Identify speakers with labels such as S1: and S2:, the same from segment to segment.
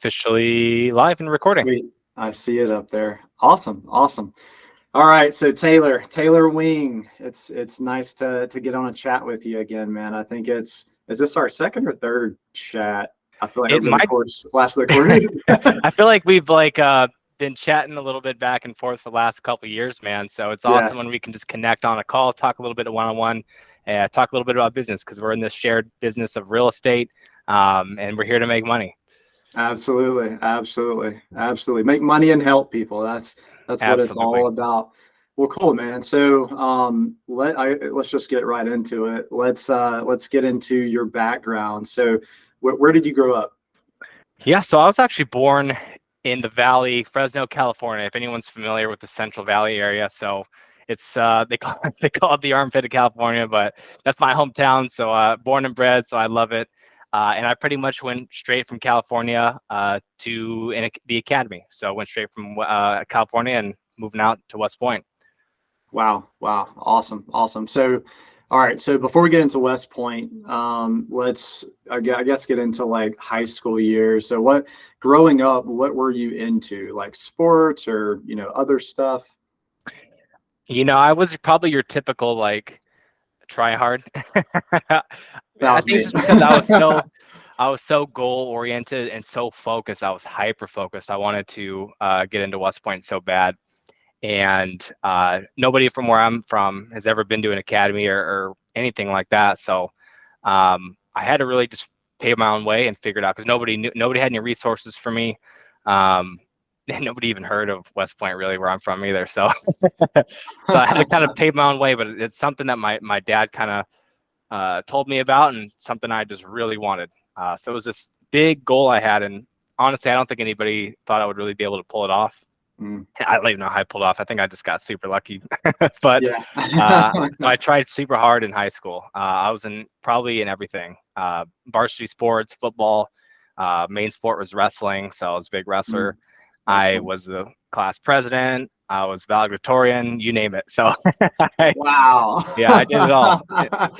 S1: officially live and recording.
S2: Sweet. I see it up there. Awesome. Awesome. All right. So Taylor Wing, it's nice to get on a chat with you again, man. I think is this our second or third chat? I feel like
S1: It
S2: over the
S1: might.
S2: course last of the quarter.
S1: I feel like we've been chatting a little bit back and forth for the last couple of years, man. So it's
S2: Yeah,
S1: awesome when we can just connect on a call, talk a little bit of one-on-one, and talk a little bit about business because we're in this shared business of real estate, and we're here to make money.
S2: absolutely. Absolutely. Absolutely. Make money and help people. That's what it's
S1: Absolutely.
S2: all about. Well, cool, man. So let's just get right into it. Let's get into your background. So where did you grow up?
S1: Yeah, so I was actually born in the Valley, Fresno, California, if anyone's familiar with the Central Valley area. So it's they call it the armpit of California, but that's my hometown. So born and bred, so I love it. And I pretty much went straight from California to the academy. So I went straight from California and moving out to West Point.
S2: Wow. Wow. Awesome. Awesome. So, all right. So before we get into West Point, let's, I guess, get into like high school years. So growing up, what were you into? Like sports or, other stuff?
S1: I was probably your typical like try hard.
S2: That
S1: I
S2: was
S1: think
S2: me.
S1: just because I was so goal oriented and so focused. I was hyper focused. I wanted to get into West Point so bad. And nobody from where I'm from has ever been to an academy or anything like that. So I had to really just pay my own way and figure it out because nobody had any resources for me. And nobody even heard of West Point really where I'm from either. So so I had to kind of pave my own way, but it's something that my dad kind of told me about and something I just really wanted. So it was this big goal I had, and honestly, I don't think anybody thought I would really be able to pull it off.
S2: Mm,
S1: I don't even know how I pulled off. I think I just got super lucky. But
S2: yeah.
S1: so I tried super hard in high school. I was probably in everything. Varsity sports, football. Main sport was wrestling, so I was a big wrestler.
S2: Mm,
S1: I
S2: excellent.
S1: was the class president. I was valedictorian, you name it. So
S2: Wow.
S1: yeah, I did it all.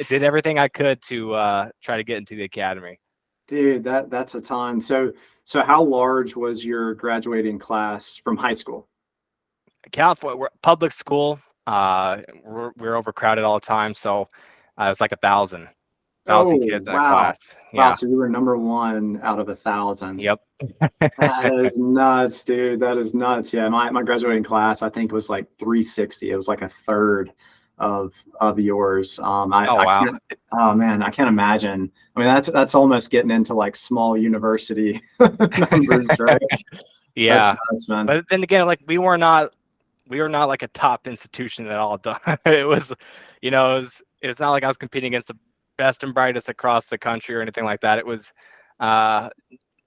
S1: It did everything I could to try to get into the academy.
S2: Dude, that's a ton. So how large was your graduating class from high school?
S1: California, we're public school. We're overcrowded all the time, so it was like 1,000
S2: Oh,
S1: kids in a
S2: wow.
S1: class.
S2: Wow,
S1: Yeah.
S2: so you were number one out of 1,000.
S1: Yep.
S2: That is nuts, dude. That is nuts. Yeah, my graduating class, I think, was like 360. It was like a third of yours.
S1: Oh
S2: I
S1: wow.
S2: can't. Oh man, I can't imagine. I mean, that's almost getting into like small university numbers, right? That's
S1: Yeah.
S2: nuts, man.
S1: But then again, like we were not like a top institution at all. It was, it's not like I was competing against the best and brightest across the country or anything like that. It was uh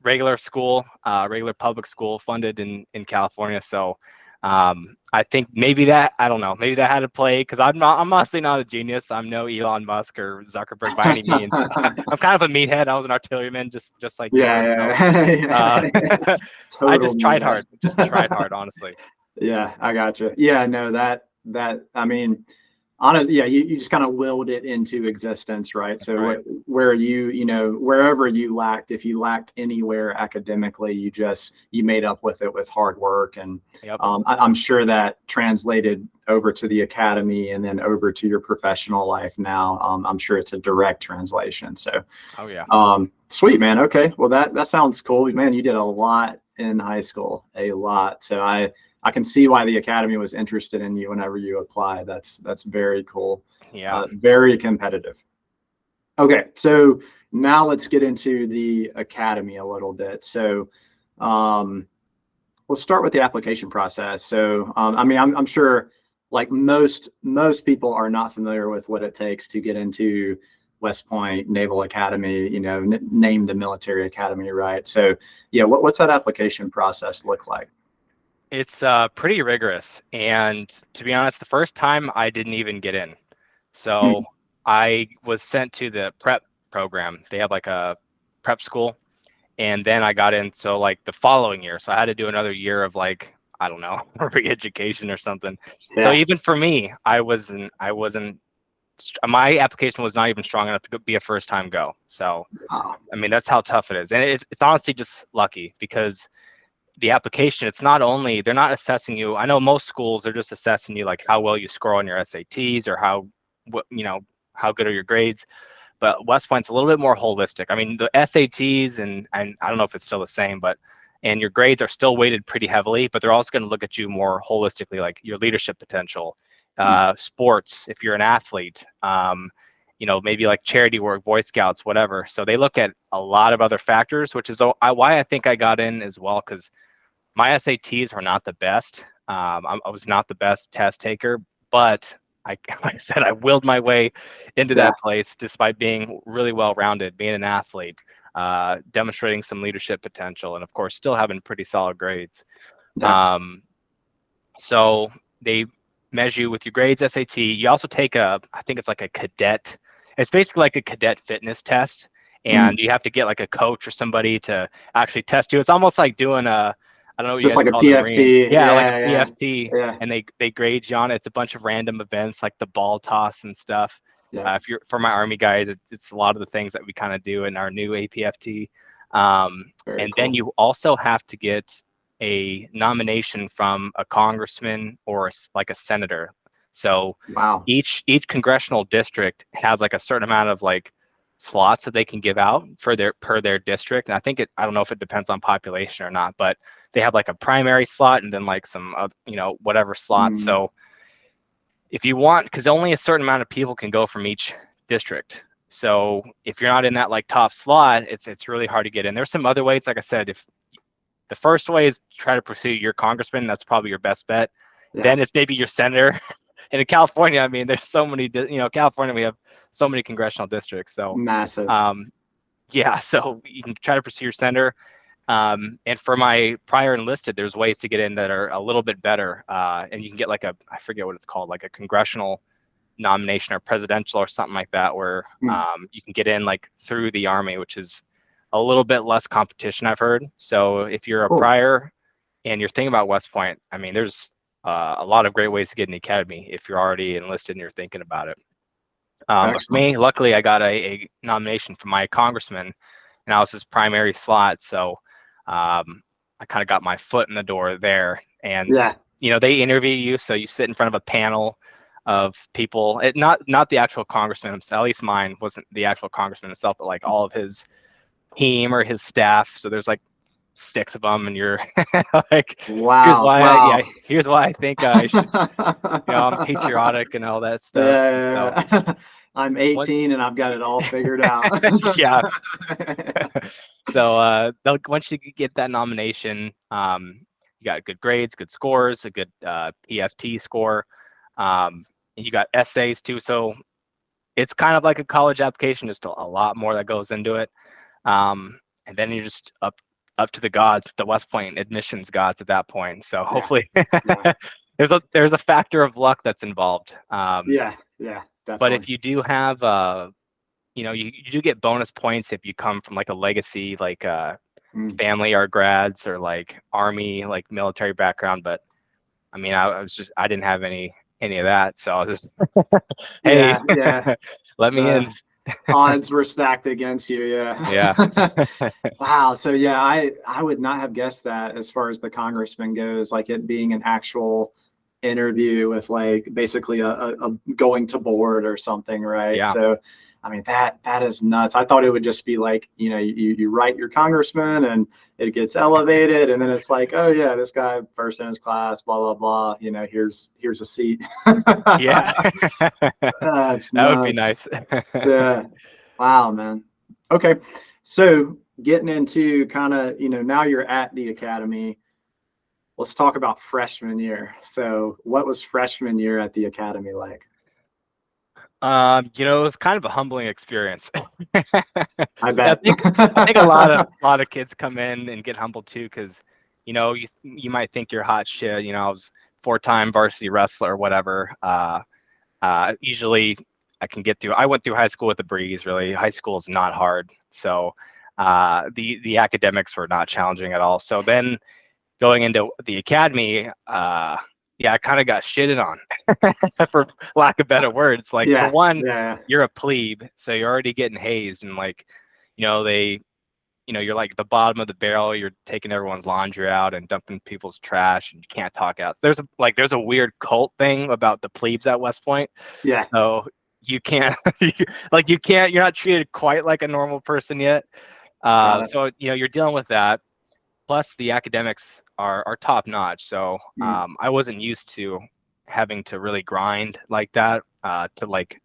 S1: regular school, regular public school funded in California. So I think maybe that, I don't know, maybe that had to play because I'm honestly not a genius. I'm no Elon Musk or Zuckerberg by any means. I'm kind of a meathead. I was an artilleryman, just like you were. So
S2: Yeah,
S1: uh,
S2: yeah.
S1: I
S2: Total
S1: just tried
S2: meathead.
S1: hard, just tried hard, honestly.
S2: Yeah, I got you. Yeah, no, that I mean, honestly, yeah, you just kind of willed it into existence, right?
S1: That's
S2: So
S1: right.
S2: where wherever you lacked, if you lacked anywhere academically, you made up with it with hard work, and
S1: Yep.
S2: I'm sure that translated over to the academy and then over to your professional life now. I'm sure it's a direct translation. So,
S1: Oh yeah.
S2: sweet, man. Okay, well that sounds cool, man. You did a lot in high school, a lot. So I can see why the academy was interested in you whenever you apply. That's very cool.
S1: Yeah.
S2: Very competitive. Okay, so now let's get into the academy a little bit. So um, let's start with the application process. So I mean, I'm sure like most people are not familiar with what it takes to get into West Point Naval Academy. Name the military academy, right? So yeah, what's that application process look like?
S1: It's pretty rigorous. And to be honest, the first time I didn't even get in. So I was sent to the prep program. They have like a prep school. And then I got in. So like the following year. So I had to do another year of like, I don't know, re-education or something. So
S2: Yeah.
S1: even for me, I wasn't my application was not even strong enough to be a first time go. So, I mean, that's how tough it is. And it's honestly just lucky because the application, it's not only, they're not assessing you. I know most schools are just assessing you like how well you score on your SATs or how good are your grades. But West Point's a little bit more holistic. I mean, the SATs and I don't know if it's still the same, and your grades are still weighted pretty heavily, but they're also going to look at you more holistically, like your leadership potential, sports, if you're an athlete, maybe like charity work, Boy Scouts, whatever. So they look at a lot of other factors, which is why I think I got in as well, because my SATs were not the best. I was not the best test taker, but like I said, I willed my way into that place despite being really well-rounded, being an athlete, demonstrating some leadership potential, and of course, still having pretty solid grades. So they measure you with your grades, SAT. You also take I think it's like a cadet. It's basically like a cadet fitness test, and you have to get like a coach or somebody to actually test you. It's almost like doing I don't know what you
S2: Just
S1: guys
S2: like a
S1: call the Marines.
S2: PFT.
S1: Yeah, like a PFT.
S2: Yeah.
S1: And they grade you on it. It's a bunch of random events like the ball toss and stuff. If you're for my Army guys, it's a lot of the things that we kind of do in our new APFT. Then you also have to get a nomination from a congressman or like a senator. So each congressional district has like a certain amount of like slots that they can give out per their district. And I don't know if it depends on population or not, but they have like a primary slot and then like some whatever slots. So if you want, because only a certain amount of people can go from each district. So if you're not in that like top slot, it's really hard to get in. There's some other ways. Like I said, if the first way is try to pursue your congressman, that's probably your best bet. Then it's maybe your senator. And in California, I mean, there's so many, California, we have so many congressional districts. So
S2: massive.
S1: So you can try to pursue your senator. And for my prior enlisted, there's ways to get in that are a little bit better. And you can get like I forget what it's called, like a congressional nomination or presidential or something like that, where you can get in like through the Army, which is a little bit less competition, I've heard. So if you're a prior and you're thinking about West Point, I mean, there's a lot of great ways to get in the academy if you're already enlisted and you're thinking about it. But for me, luckily, I got a nomination from my congressman, and I was his primary slot. So I kind of got my foot in the door there. And they interview you, so you sit in front of a panel of people. Not the actual congressman himself. At least mine wasn't the actual congressman himself, but like all of his team or his staff. So there's like 6 of them, and you're like, here's why I think I should, I'm patriotic and all that stuff.
S2: So, I'm 18 and I've got it all figured out.
S1: So once you get that nomination, you got good grades, good scores, a good PFT score, and you got essays too. So it's kind of like a college application, just a lot more that goes into it. And then you're just up to the gods, the West Point admissions gods at that point. So hopefully there's a factor of luck that's involved.
S2: Definitely.
S1: But if you do have, you do get bonus points if you come from like a legacy, like family or grads or like Army, like military background. But I mean, I didn't have any of that. So I was just, hey, let me in.
S2: Odds were stacked against you. Wow. So I would not have guessed that as far as the congressman goes, like it being an actual interview with like basically a going to board or something, right? So I mean that is nuts. I thought it would just be like, you write your congressman and it gets elevated, and then it's like, oh yeah, this guy first in his class, blah blah blah, here's a seat. That's nuts.
S1: That would be nice.
S2: Wow, man. Okay, so getting into kind of, now you're at the academy. Let's talk about freshman year. So what was freshman year at the academy like?
S1: It was kind of a humbling experience.
S2: I bet.
S1: I think a lot of kids come in and get humbled too, because you might think you're hot shit. I was 4-time varsity wrestler or whatever. Usually I can get through. I went through high school with a breeze. Really, high school is not hard. So the academics were not challenging at all. So then going into the academy, yeah, I kind of got shitted on, for lack of better words. Like, for
S2: Yeah,
S1: one,
S2: yeah,
S1: you're a plebe, so you're already getting hazed, and like, they, you're like the bottom of the barrel. You're taking everyone's laundry out and dumping people's trash, and you can't talk out. There's a weird cult thing about the plebes at West Point.
S2: yeah.
S1: So you can't, you're not treated quite like a normal person yet.
S2: Got it.
S1: So you're dealing with that. Plus the academics are top notch. So
S2: Mm,
S1: I wasn't used to having to really grind like that, to like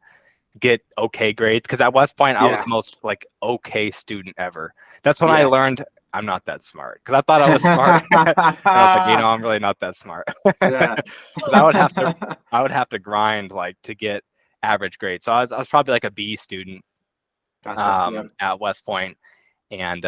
S1: get okay grades, because at West Point I was
S2: yeah,
S1: the most like okay student ever. That's when I
S2: yeah.
S1: learned I'm not that smart, because I thought I was smart. And I was like, I'm really not that smart.
S2: Yeah.
S1: Because I would have to grind like to get average grades. So I was probably like a B student,
S2: Gotcha. Yep.
S1: at West Point, and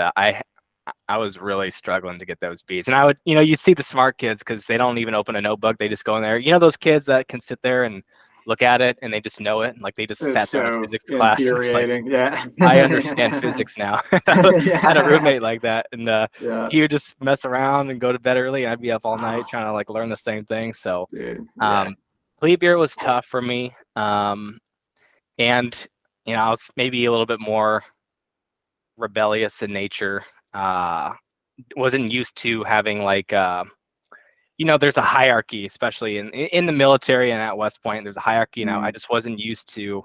S1: I was really struggling to get those B's. And I would, you see the smart kids because they don't even open a notebook. They just go in there. Those kids that can sit there and look at it and they just know it. Like they just
S2: It's
S1: sat there in
S2: so
S1: physics class. And it's like,
S2: infuriating. Yeah.
S1: I understand physics now. I had a
S2: Yeah.
S1: roommate like that, and
S2: Yeah.
S1: he would just mess around and go to bed early, and I'd be up all night
S2: Oh,
S1: trying to like learn the same thing. So,
S2: dude. Yeah.
S1: um, plebe year was tough for me, and I was maybe a little bit more rebellious in nature. Wasn't used to having like, there's a hierarchy, especially in the military and at West Point. There's a hierarchy, and I
S2: Mm,
S1: just wasn't used to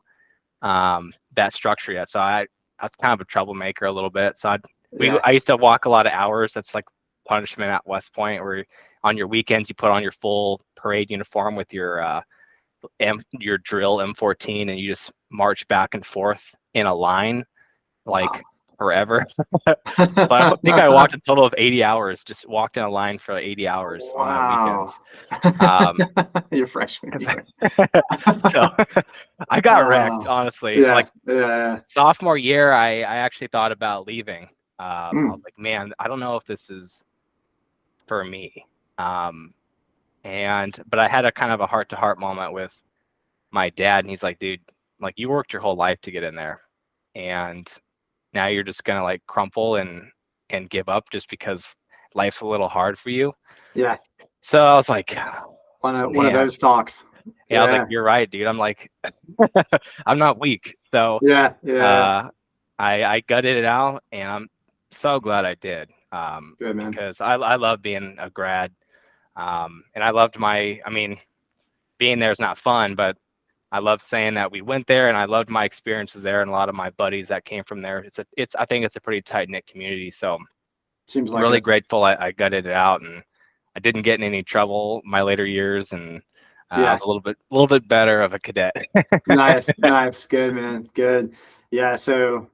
S1: that structure yet. So I was kind of a troublemaker a little bit. So
S2: yeah.
S1: I used to walk a lot of hours. That's like punishment at West Point, where on your weekends you put on your full parade uniform with your drill M14, and you just march back and forth in a line
S2: Wow.
S1: like forever. So I think I walked a total of 80 hours, just walked in a line for 80 hours on my
S2: Wow.
S1: weekends. Um,
S2: Your freshman
S1: 'cause
S2: year.
S1: so I got wrecked,
S2: Oh,
S1: honestly.
S2: yeah.
S1: Like
S2: Yeah.
S1: sophomore year, I actually thought about leaving. I was
S2: Mm,
S1: like, man, I don't know if this is for me. Um, but I had a kind of a heart to heart moment with my dad, and he's like, dude, like you worked your whole life to get in there, and now you're just gonna like crumple and give up just because life's a little hard for you.
S2: yeah.
S1: So I was like,
S2: One of
S1: man,
S2: those talks.
S1: yeah, I was like,
S2: Yeah.
S1: you're right, dude. I'm like, I'm not weak. So
S2: Yeah. Yeah.
S1: uh, I gutted it out, and I'm so glad I did,
S2: Good, man.
S1: because I love being a grad, and I loved I mean, being there is not fun, but I love saying that we went there, and I loved my experiences there, and a lot of my buddies that came from there. I think it's a pretty tight knit community. So
S2: Seems
S1: I'm
S2: like
S1: really
S2: it.
S1: grateful I gutted it out, and I didn't get in any trouble my later years, and I
S2: Yeah.
S1: was a little bit better of a cadet.
S2: Nice. Nice. Good, man. Good. Yeah. So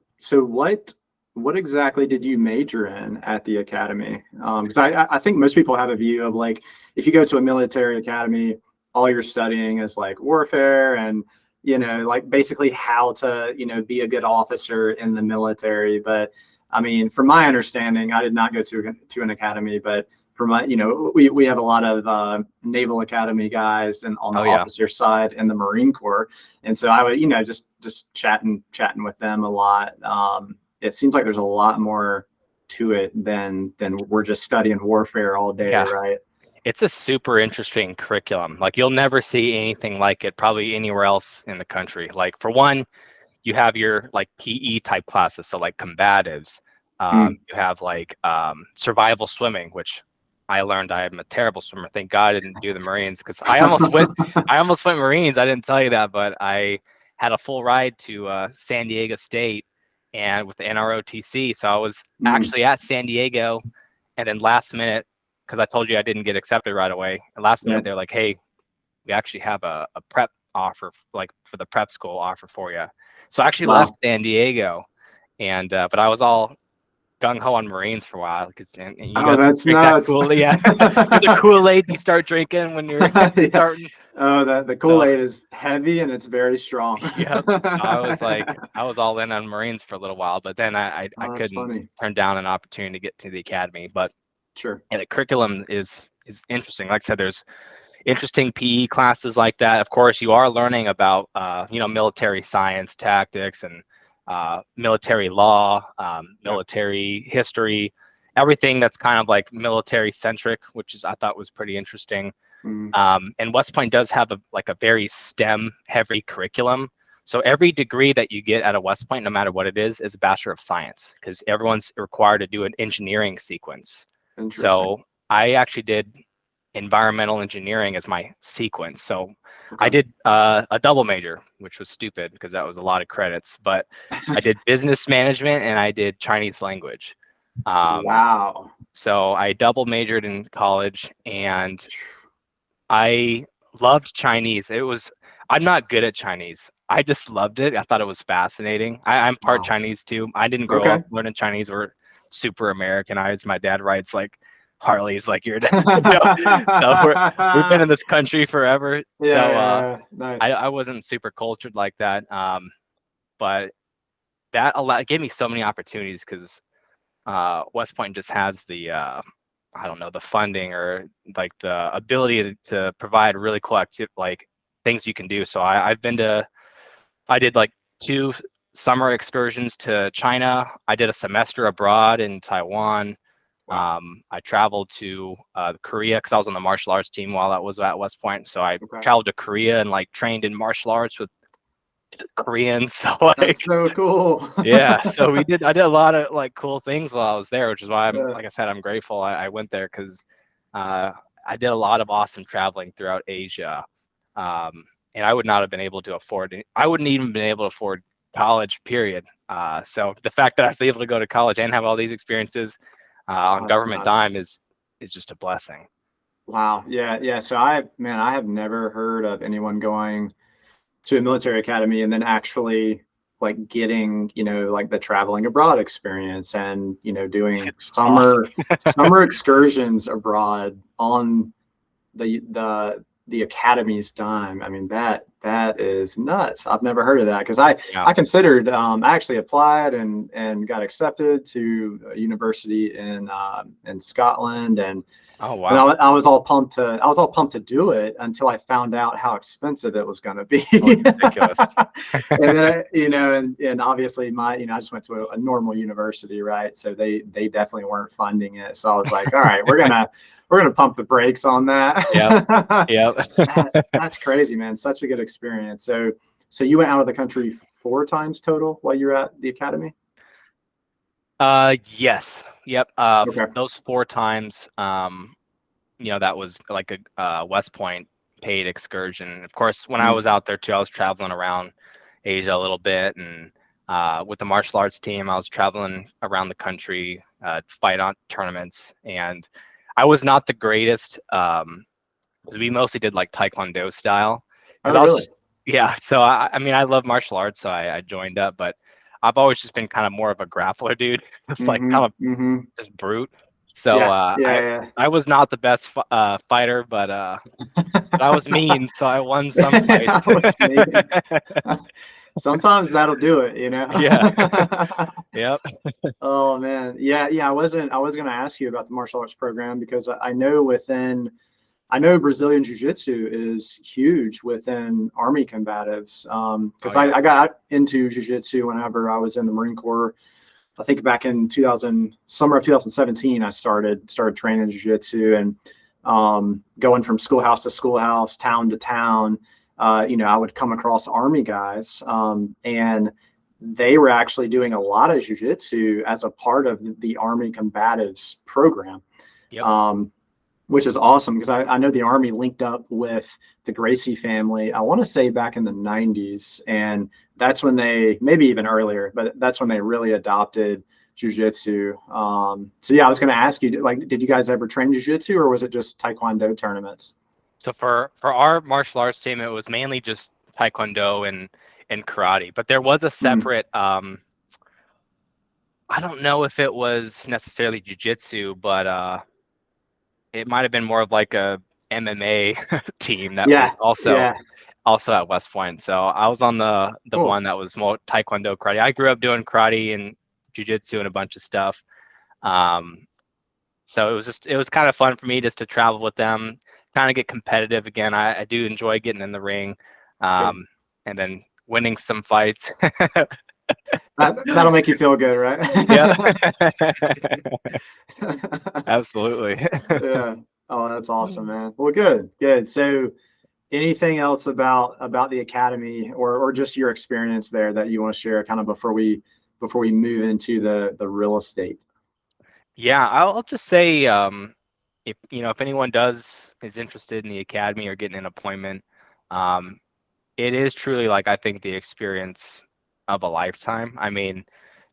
S2: what exactly did you major in at the academy? Because I think most people have a view of like if you go to a military academy, all you're studying is like warfare and like basically how to be a good officer in the military. But I mean, from my understanding, I did not go to an academy, but from my we have a lot of Naval Academy guys and on the
S1: Oh yeah,
S2: officer side in the Marine Corps, and so I would just chatting with them a lot. It seems like there's a lot more to it than we're just studying warfare all day,
S1: yeah.
S2: right?
S1: It's a super interesting curriculum. Like you'll never see anything like it probably anywhere else in the country. Like for one, you have your like PE type classes, so like combatives.
S2: Mm.
S1: You have like survival swimming, which I learned I am a terrible swimmer. Thank God I didn't do the Marines, because I almost went. I almost went Marines. I didn't tell you that, but I had a full ride to San Diego State and with the NROTC. So I was
S2: Mm.
S1: actually at San Diego, and then last minute, because I told you I didn't get accepted right away. And last minute
S2: Yep.
S1: they're like, "Hey, we actually have a prep offer, like for the prep school offer for you." So I actually left
S2: Wow.
S1: San Diego, and but I was all gung ho on Marines for a while, because and you
S2: Oh,
S1: guys
S2: that's
S1: drink that
S2: nuts.
S1: Kool, yeah, the Kool-Aid you start drinking when you're
S2: Yeah.
S1: starting.
S2: Oh, the
S1: So
S2: Kool-Aid is heavy and it's very strong.
S1: yeah, so I was all in on Marines for a little while, but then I
S2: Oh, that's
S1: couldn't
S2: funny.
S1: turn down an opportunity to get to the academy. But
S2: Sure.
S1: and the curriculum is interesting. Like I said, there's interesting PE classes like that. Of course, you are learning about military science, tactics, and military law,
S2: Yeah.
S1: military history, everything that's kind of like military centric, which is I thought was pretty interesting.
S2: Mm.
S1: And West Point does have a very STEM heavy curriculum. So every degree that you get at a West Point, no matter what it is a Bachelor of Science, because everyone's required to do an engineering sequence.
S2: Interesting.
S1: So I actually did environmental engineering as my sequence. So I
S2: Okay.
S1: did a double major, which was stupid because that was a lot of credits, but I did business management and I did Chinese language.
S2: Wow.
S1: So I double majored in college and I loved Chinese. I'm not good at Chinese. I just loved it. I thought it was fascinating. I'm part
S2: Wow.
S1: Chinese too. I didn't grow
S2: Okay.
S1: up learning Chinese. We're super Americanized. My dad rides like Harleys like your dad. So we've been in this country forever.
S2: Yeah,
S1: So
S2: yeah, yeah. Nice.
S1: I wasn't super cultured like that. But that gave me so many opportunities because West Point just has the I don't know, the funding or like the ability to provide really cool things you can do. So I did like 2 summer excursions to China. I did a semester abroad in Taiwan.
S2: Wow.
S1: I traveled to Korea because I was on the martial arts team while I was at West Point. So I
S2: Okay.
S1: traveled to Korea and like trained in martial arts with Koreans. So
S2: That's
S1: like,
S2: so cool.
S1: yeah. So I did a lot of like cool things while I was there, which is why
S2: Yeah.
S1: like I said, I'm grateful I went there because uh, I did a lot of awesome traveling throughout Asia. Um, and I would not have been able to afford it. I wouldn't even been able to afford college, period. So the fact that I was able to go to college and have all these experiences on
S2: Oh, that's
S1: government
S2: nuts.
S1: dime is just a blessing.
S2: Wow. Yeah, yeah. So I have never heard of anyone going to a military academy and then actually like getting, like the traveling abroad experience and, doing
S1: It's awesome.
S2: summer excursions abroad on the academy's dime. I mean, that is nuts. I've never heard of that because
S1: Yeah.
S2: I considered I actually applied and got accepted to a university in Scotland
S1: Oh
S2: and
S1: wow.
S2: I was all pumped to do it until I found out how expensive it was going to be.
S1: Oh, it's ridiculous.
S2: And then and obviously I just went to a normal university, right? So they definitely weren't funding it. So I was like, all right, we're gonna pump the brakes on that.
S1: Yep. Yep.
S2: That's crazy, man. Such a good experience. So you went out of the country 4 times total while you were at the academy?
S1: Yes. Yep.
S2: Okay.
S1: Those 4 times, that was like a West Point paid excursion. Of course, when I
S2: Mm.
S1: was out there too, I was traveling around Asia a little bit, and with the martial arts team, I was traveling around the country, fight on tournaments, and I was not the greatest because we mostly did like Taekwondo style. Because
S2: Oh,
S1: I was
S2: really?
S1: just yeah. So I mean, I love martial arts, so I joined up, but I've always just been kind of more of a grappler dude, just like
S2: Mm-hmm.
S1: kind of
S2: Mm-hmm.
S1: just brute. So
S2: Yeah. Yeah.
S1: I was not the best fighter, but I was
S2: Yeah.
S1: mean, so I won some fights.
S2: That was me. Sometimes that'll do it, you know.
S1: Yeah. Yep.
S2: Oh man, yeah, yeah. I was going to ask you about the martial arts program because I know Brazilian Jiu-Jitsu is huge within Army combatives.
S1: Oh
S2: Because
S1: yeah.
S2: I got into Jiu-Jitsu whenever I was in the Marine Corps. I think back in summer of 2017, I started training Jiu-Jitsu and going from schoolhouse to schoolhouse, town to town. I would come across Army guys, and they were actually doing a lot of Jiu-Jitsu as a part of the Army combatives program.
S1: Yep.
S2: Um, which is awesome because I know the Army linked up with the Gracie family, I want to say back in the 90s. And that's when maybe even earlier, but that's when they really adopted Jiu-Jitsu. So yeah, I was going to ask you, like, did you guys ever train Jiu-Jitsu or was it just Taekwondo tournaments?
S1: So for our martial arts team, it was mainly just Taekwondo and karate, but there was a
S2: Mm,
S1: separate I don't know if it was necessarily jujitsu, but it might have been more of like a MMA team that was
S2: yeah,
S1: also
S2: yeah,
S1: at West Point. So I was on the
S2: cool.
S1: one that was more Taekwondo karate. I grew up doing karate and jujitsu and a bunch of stuff. Um, so it was kind of fun for me just to travel with them, kind of get competitive again. I do enjoy getting in the ring,
S2: Good.
S1: and then winning some fights.
S2: That'll make you feel good,
S1: Yeah,
S2: right?
S1: absolutely.
S2: Yeah. Oh, that's awesome, man. Well, good, good. So anything else about the academy or just your experience there that you want to share kind of before we move into the real estate?
S1: Yeah, I'll just say, if if anyone is interested in the academy or getting an appointment, um, it is truly like I think the experience of a lifetime. I mean,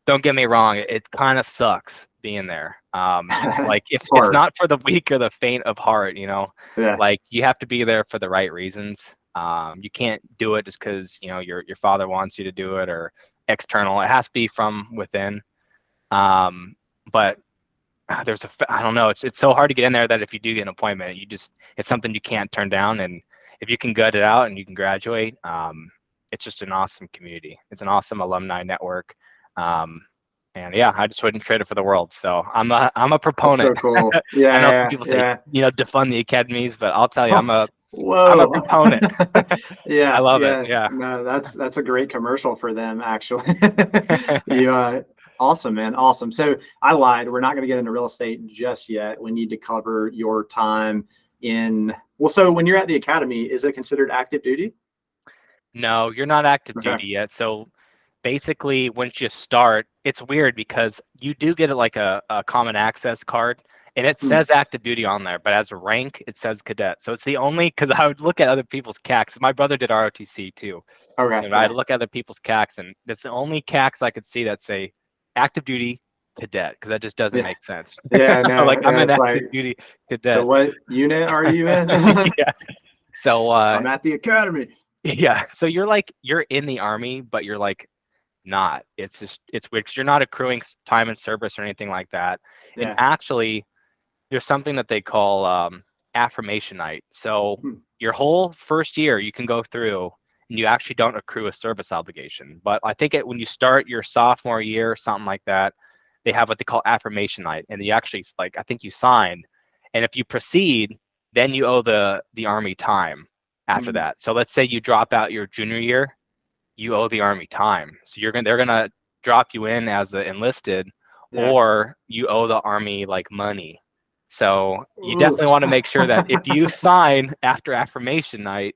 S1: don't get me wrong, it kind of sucks being there. Like if
S2: It's
S1: it's
S2: hard.
S1: not for the weak or the faint of heart,
S2: Yeah.
S1: like you have to be there for the right reasons. You can't do it just because your father wants you to do it or external. It has to be from within. But I don't know, it's so hard to get in there that if you do get an appointment, it's something you can't turn down. And if you can gut it out and you can graduate, it's just an awesome community. It's an awesome alumni network. And yeah, I just wouldn't trade it for the world. So I'm a
S2: That's
S1: proponent.
S2: so cool.
S1: I know some
S2: Yeah,
S1: people say,
S2: yeah.
S1: defund the academies, but I'll tell you, I'm a
S2: Whoa.
S1: proponent. I
S2: Yeah,
S1: love it.
S2: yeah.
S1: Yeah.
S2: No, that's a great commercial for them, actually. You awesome, man. Awesome. So I lied. We're not going to get into real estate just yet. We need to cover your time well, so when you're at the academy, is it considered active duty?
S1: No, you're not active
S2: Okay.
S1: duty yet. So basically, once you start, it's weird because you do get like a common access card and it
S2: Hmm.
S1: says active duty on there, but as a rank, it says cadet. So it's the only, because I would look at other people's CACs. My brother did ROTC too.
S2: Okay.
S1: And I'd
S2: Yeah.
S1: look at other people's CACs, and that's the only CACs I could see that say active duty cadet, because that just doesn't
S2: Yeah.
S1: make sense.
S2: Yeah. No.
S1: Like I'm
S2: Yeah,
S1: an
S2: it's like,
S1: active duty
S2: so
S1: cadet.
S2: what unit are you in?
S1: Yeah. So
S2: I'm at the academy.
S1: yeah. So you're in the army, but you're like not. It's weird because you're not accruing time in service or anything like that. And
S2: Yeah.
S1: actually, there's something that they call affirmation night. So
S2: Hmm.
S1: your whole first year you can go through and you actually don't accrue a service obligation. But I think when you start your sophomore year or something like that, they have what they call affirmation night, and you actually like I think you sign, and if you proceed, then you owe the army time after
S2: Hmm.
S1: that. So let's say you drop out your junior year, you owe the army time. So they're gonna drop you in as the enlisted,
S2: Yeah.
S1: or you owe the army like money. So you definitely
S2: Oof.
S1: want to make sure that if you sign after affirmation night,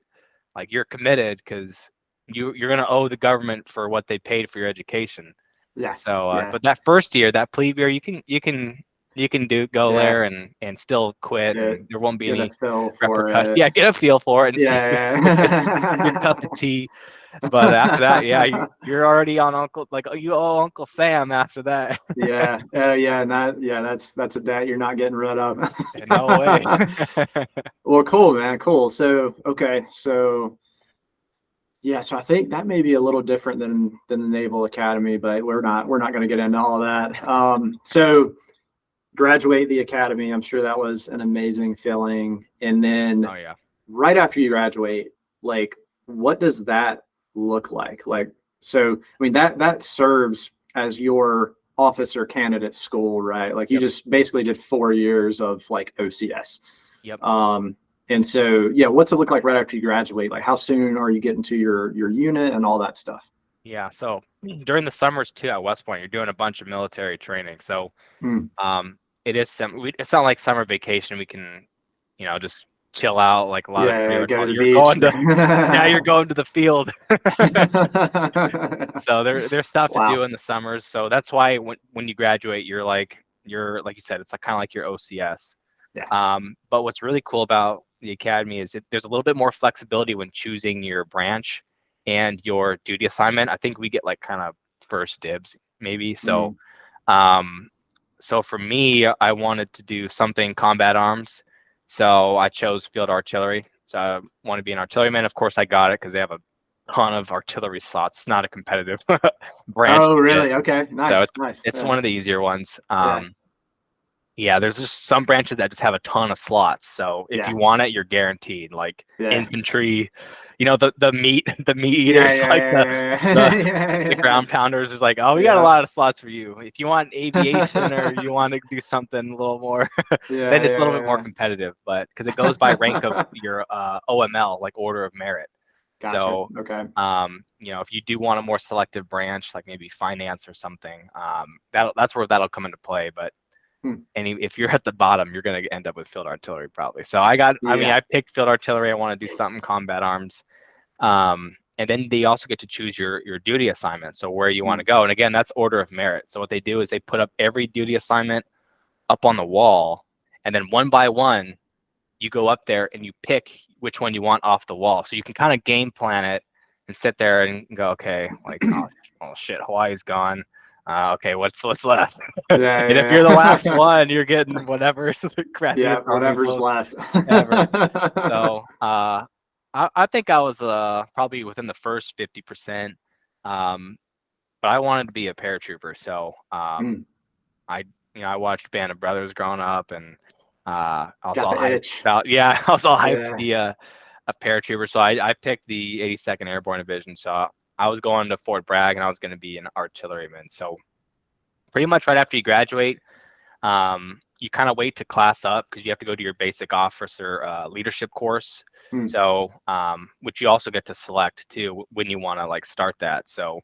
S1: like you're committed because you're gonna owe the government for what they paid for your education.
S2: Yeah.
S1: So,
S2: Yeah.
S1: but that first year, that plebe year, you can go
S2: Yeah.
S1: there and still quit,
S2: Get
S1: and there won't be
S2: get a
S1: any
S2: feel for
S1: repercussions.
S2: it.
S1: Yeah, get a feel for it and see if it's your cup of
S2: Yeah.
S1: tea. But after that, yeah, you're already on Uncle, like you owe Uncle Sam after that.
S2: Yeah. Yeah. Not, yeah. That's a debt you're not getting rid of.
S1: No way.
S2: Well, cool, man. Cool. So, okay. So, yeah. So I think that may be a little different than the Naval Academy, but we're not going to get into all that. So graduate the academy. I'm sure that was an amazing feeling. And then
S1: Oh yeah.
S2: right after you graduate, like, what does that look like? Like, so I mean that serves as your officer candidate school, right? Like you
S1: Yep.
S2: just basically did 4 years of like OCS.
S1: Yep.
S2: Um, and so yeah, what's it look like right after you graduate? Like how soon are you getting to your unit and all that stuff?
S1: Yeah. So during the summers too at West Point, you're doing a bunch of military training. So
S2: Hmm.
S1: um, it's not like summer vacation. We can, just chill out like a lot of
S2: Yeah,
S1: career.
S2: go to the
S1: You're
S2: beach.
S1: going to now you're going to the field. So there's stuff to do
S2: Wow.
S1: in the summers. So that's why when you graduate, you're like you said, it's like kind of like your OCS.
S2: Yeah.
S1: But what's really cool about the academy is there's a little bit more flexibility when choosing your branch and your duty assignment. I think we get like kind of first dibs maybe. So
S2: Mm.
S1: um, so for me, I wanted to do something combat arms. So I chose field artillery. So I want to be an artilleryman. Of course, I got it because they have a ton of artillery slots. It's not a competitive branch
S2: Oh,
S1: to get.
S2: really? Okay.
S1: So
S2: Nice. Nice.
S1: it's
S2: Yeah.
S1: one of the easier ones.
S2: Yeah.
S1: Yeah, there's just some branches that just have a ton of slots. So if
S2: Yeah.
S1: you want it, you're guaranteed. Like
S2: Yeah.
S1: infantry, the meat the meat
S2: Yeah.
S1: eaters,
S2: Yeah.
S1: like the
S2: Yeah.
S1: the
S2: Yeah.
S1: the
S2: Yeah.
S1: ground pounders is like, oh, we got a
S2: Yeah.
S1: lot of slots for you. If you want aviation or you want to do something a little more, then
S2: Yeah.
S1: it's a little bit more
S2: Yeah.
S1: competitive. But because it goes by rank of your OML, like order of merit.
S2: Gotcha.
S1: So
S2: Okay.
S1: if you do want a more selective branch, like maybe finance or something, that's where that'll come into play. But And if you're at the bottom, you're going to end up with field artillery probably. So I picked field artillery. I want to do something combat arms. And then they also get to choose your duty assignment. So where you want to go. And again, that's order of merit. So what they do is they put up every duty assignment up on the wall, and then one by one, you go up there and you pick which one you want off the wall. So you can kind of game plan it and sit there and go, okay, like, oh shit, Hawaii's gone. Okay, what's left?
S2: Yeah,
S1: and if you're the last one, you're getting whatever crappiest
S2: whatever's left
S1: ever. So I think I was probably within the first 50%, but I wanted to be a paratrooper. So I watched Band of Brothers growing up, and I was all hyped about I was all hyped to be a paratrooper. So I picked the 82nd Airborne Division. So I was going to Fort Bragg, and I was going to be an artilleryman. So pretty much right after you graduate, you kind of wait to class up because you have to go to your basic officer leadership course. So which you also get to select too when you want to like start that. So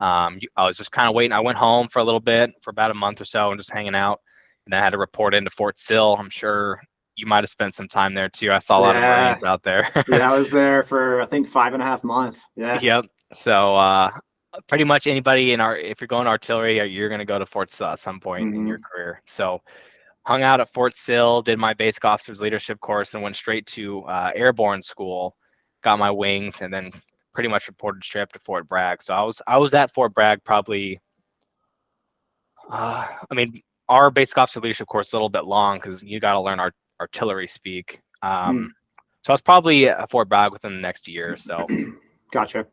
S1: I was just kind of waiting. I went home for a little bit, for about a month or so, and just hanging out. And then I had to report into Fort Sill. I'm sure you might have spent some time there too. I saw a lot of Marines out there.
S2: I was there for I think 5.5 months.
S1: Yep. So pretty much anybody if you're going to artillery, you're going to go to Fort Sill at some point in your career. So hung out at Fort Sill, did my basic officers leadership course, and went straight to airborne school, got my wings, and then pretty much reported straight up to Fort Bragg. So I was at Fort Bragg probably, our basic officer leadership course is a little bit long because you got to learn our artillery speak. So I was probably at Fort Bragg within the next year or so.
S2: Gotcha.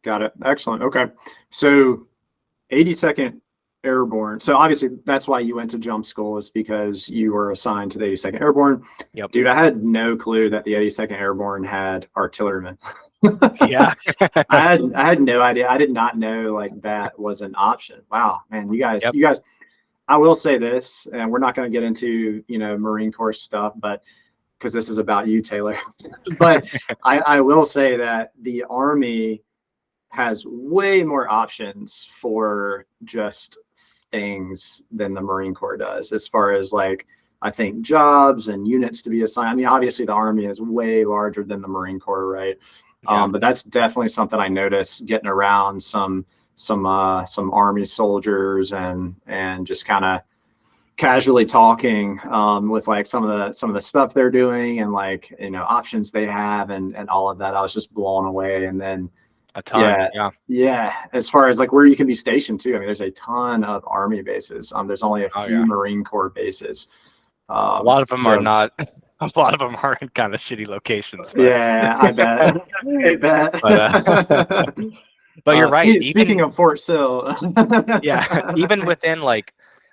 S2: Got it. Excellent. Okay. So 82nd Airborne. So obviously that's why you went to jump school, is because you were assigned to the 82nd Airborne.
S1: Yep.
S2: Dude, I had no clue that the 82nd Airborne had artillerymen.
S1: Yeah.
S2: I had no idea. I did not know like that was an option. Wow, man, you guys, I will say this, and we're not going to get into, Marine Corps stuff, but because this is about you, Taylor, but I will say that the Army has way more options for just things than the Marine Corps does, as far as like, I think jobs and units to be assigned. I mean, obviously the Army is way larger than the Marine Corps, right? But that's definitely something I noticed getting around some Army soldiers and just kind of casually talking with like some of the stuff they're doing and like, options they have and all of that. I was just blown away. And then
S1: a ton.
S2: As far as like where you can be stationed too. I mean, there's a ton of Army bases. There's only a few Marine Corps bases.
S1: A lot of them are not. A lot of them are in kind of shitty locations. But.
S2: Yeah, I bet. I bet.
S1: But you're right.
S2: Speaking of Fort Sill.
S1: Even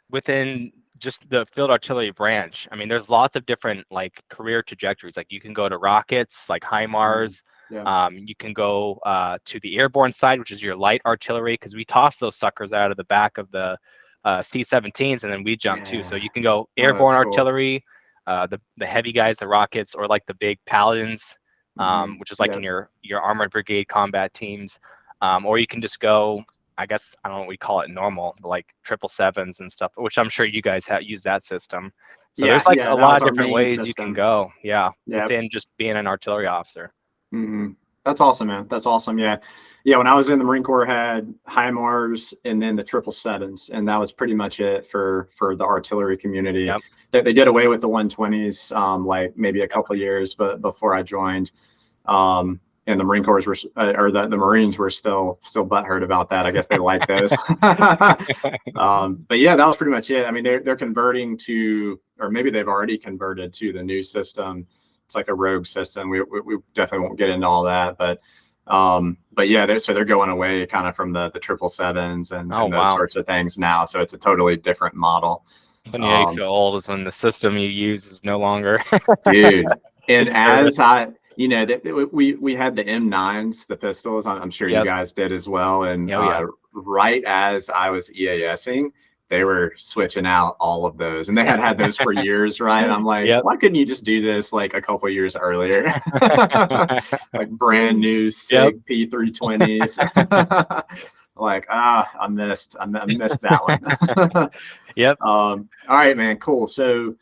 S1: within just the field artillery branch, I mean, there's lots of different like career trajectories. Like you can go to rockets, like HIMARS. You can go to the airborne side, which is your light artillery, because we toss those suckers out of the back of the C-17s, and then we jump too. So you can go airborne artillery, the heavy guys, the rockets, or like the big paladins, which is like in your armored brigade combat teams, or you can just go, I guess, I don't know what we call it, normal, but like 777s and stuff, which I'm sure you guys use that system. So there's like a lot of different ways you can go. Within just being an artillery officer.
S2: That's awesome, man. That's awesome. Yeah. When I was in the Marine Corps, I had HIMARS and then the 777s, and that was pretty much it for the artillery community. They did away with the 120s, like maybe a couple of years, but before I joined, and the Marine Corps were, or the Marines were still butthurt about that. I guess they like those. But yeah, that was pretty much it. I mean, they're converting to, or maybe they've already converted to the new system. It's like a rogue system. We definitely won't get into all that, but yeah, they're going away kind of from the 777s and those sorts of things now. So it's a totally different model.
S1: So when you feel old is when the system you use is no longer.
S2: Dude, and as we had the M9s, the pistols. I'm sure you guys did as well. And right as I was EASing, they were switching out all of those, and they had those for years, right? I'm like, why couldn't you just do this like a couple of years earlier? Like brand new SIG P320s. Like, I missed that one.
S1: Yep.
S2: All right, man. Cool. So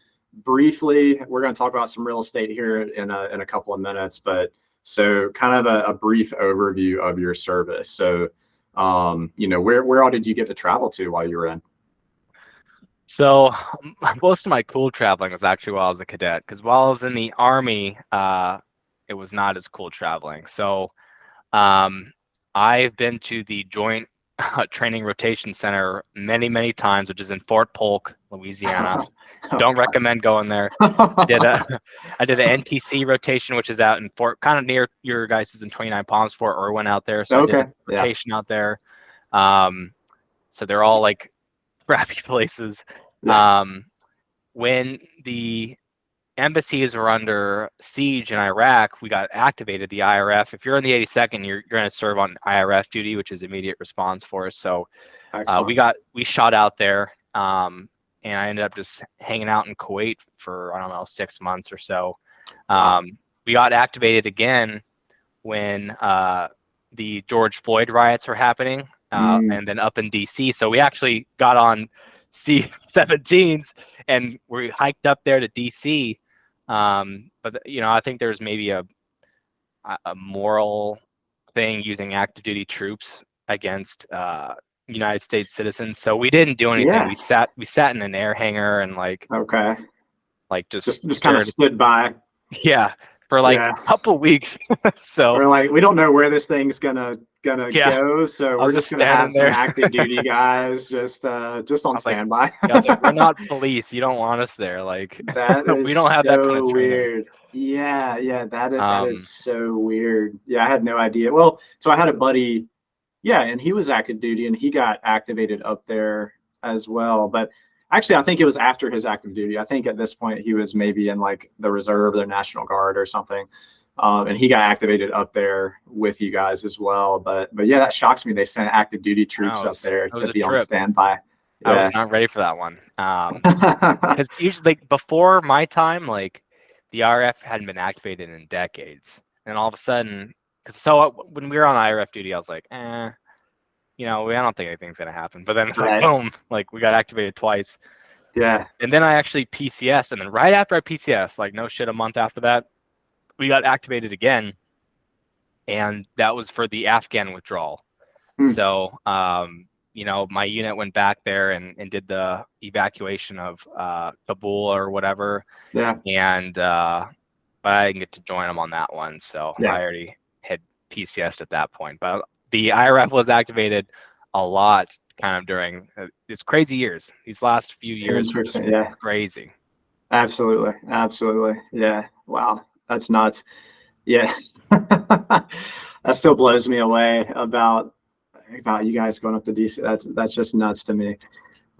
S2: briefly, we're going to talk about some real estate here in a couple of minutes, but so kind of a brief overview of your service. So, where all did you get to travel to while you were in?
S1: So most of my cool traveling was actually while I was a cadet, because while I was in the Army, it was not as cool traveling. So Um, I've been to the Joint Training Rotation Center many, many times, which is in Fort Polk, Louisiana.
S2: Oh,
S1: Don't recommend going there. I did a I did an NTC rotation, which is out in Fort, kind of near your guys' in 29 Palms, Fort Irwin out there. So I did
S2: okay.
S1: a
S2: Yeah.
S1: rotation out there. Um, so they're all like crappy places.
S2: Yeah.
S1: Um, when the embassies were under siege in Iraq, we got activated, the IRF. If you're in the 82nd, you're going to serve on IRF duty, which is immediate response force. So
S2: Excellent.
S1: we shot out there, and I ended up just hanging out in Kuwait for, I don't know, 6 months or so.
S2: Wow.
S1: We got activated again when the George Floyd riots were happening,
S2: Mm,
S1: and then up in DC. So we actually got on C-17s and we hiked up there to DC. But I think there's maybe a moral thing using active duty troops against United States citizens. So we didn't do anything.
S2: yeah.
S1: We sat in an air hangar and
S2: Okay.
S1: just
S2: Just kind of
S1: stared.
S2: stood by.
S1: Yeah, for like
S2: Yeah.
S1: a couple weeks. So
S2: We're like, we don't know where this thing's gonna
S1: yeah,
S2: go, so
S1: I
S2: we're
S1: was
S2: just
S1: just
S2: gonna have
S1: standing
S2: some
S1: there.
S2: active duty guys just
S1: I
S2: on
S1: was like,
S2: standby.
S1: yeah, I was like, we're not police. You don't want us there. Like,
S2: That
S1: we
S2: is
S1: don't have that kind of
S2: so
S1: training.
S2: weird. Yeah, yeah, that is
S1: Um,
S2: so weird. Yeah, I had no idea. Well, so I had a buddy, yeah, and he was active duty and he got activated up there as well. But actually, I think it was after his active duty. I think at this point he was maybe in like the reserve, the National Guard or something. And he got activated up there with you guys as well. But yeah, that shocks me. They sent active duty
S1: no,
S2: troops up there
S1: it
S2: to
S1: was a
S2: be on
S1: trip.
S2: standby.
S1: I was
S2: Yeah.
S1: not ready for that one. Because usually, like, before my time, like the RF hadn't been activated in decades, and all of a sudden, when we were on IRF duty, I was like, I don't think anything's gonna happen. But then it's like,
S2: Right.
S1: boom, like we got activated twice,
S2: Yeah.
S1: and then I actually PCSed, and then right after I PCS, like no shit, a month after that, we got activated again, and that was for the Afghan withdrawal.
S2: Hmm.
S1: So, my unit went back there and did the evacuation of Kabul or whatever,
S2: Yeah.
S1: and but I didn't get to join them on that one, so
S2: Yeah.
S1: I already had PCS at that point. But the IRF was activated a lot, kind of during these crazy years. These last few years were just
S2: Interesting. Yeah.
S1: crazy.
S2: Absolutely. Absolutely. Yeah. Wow. That's nuts. Yeah. That still blows me away about you guys going up to DC. That's just nuts to me.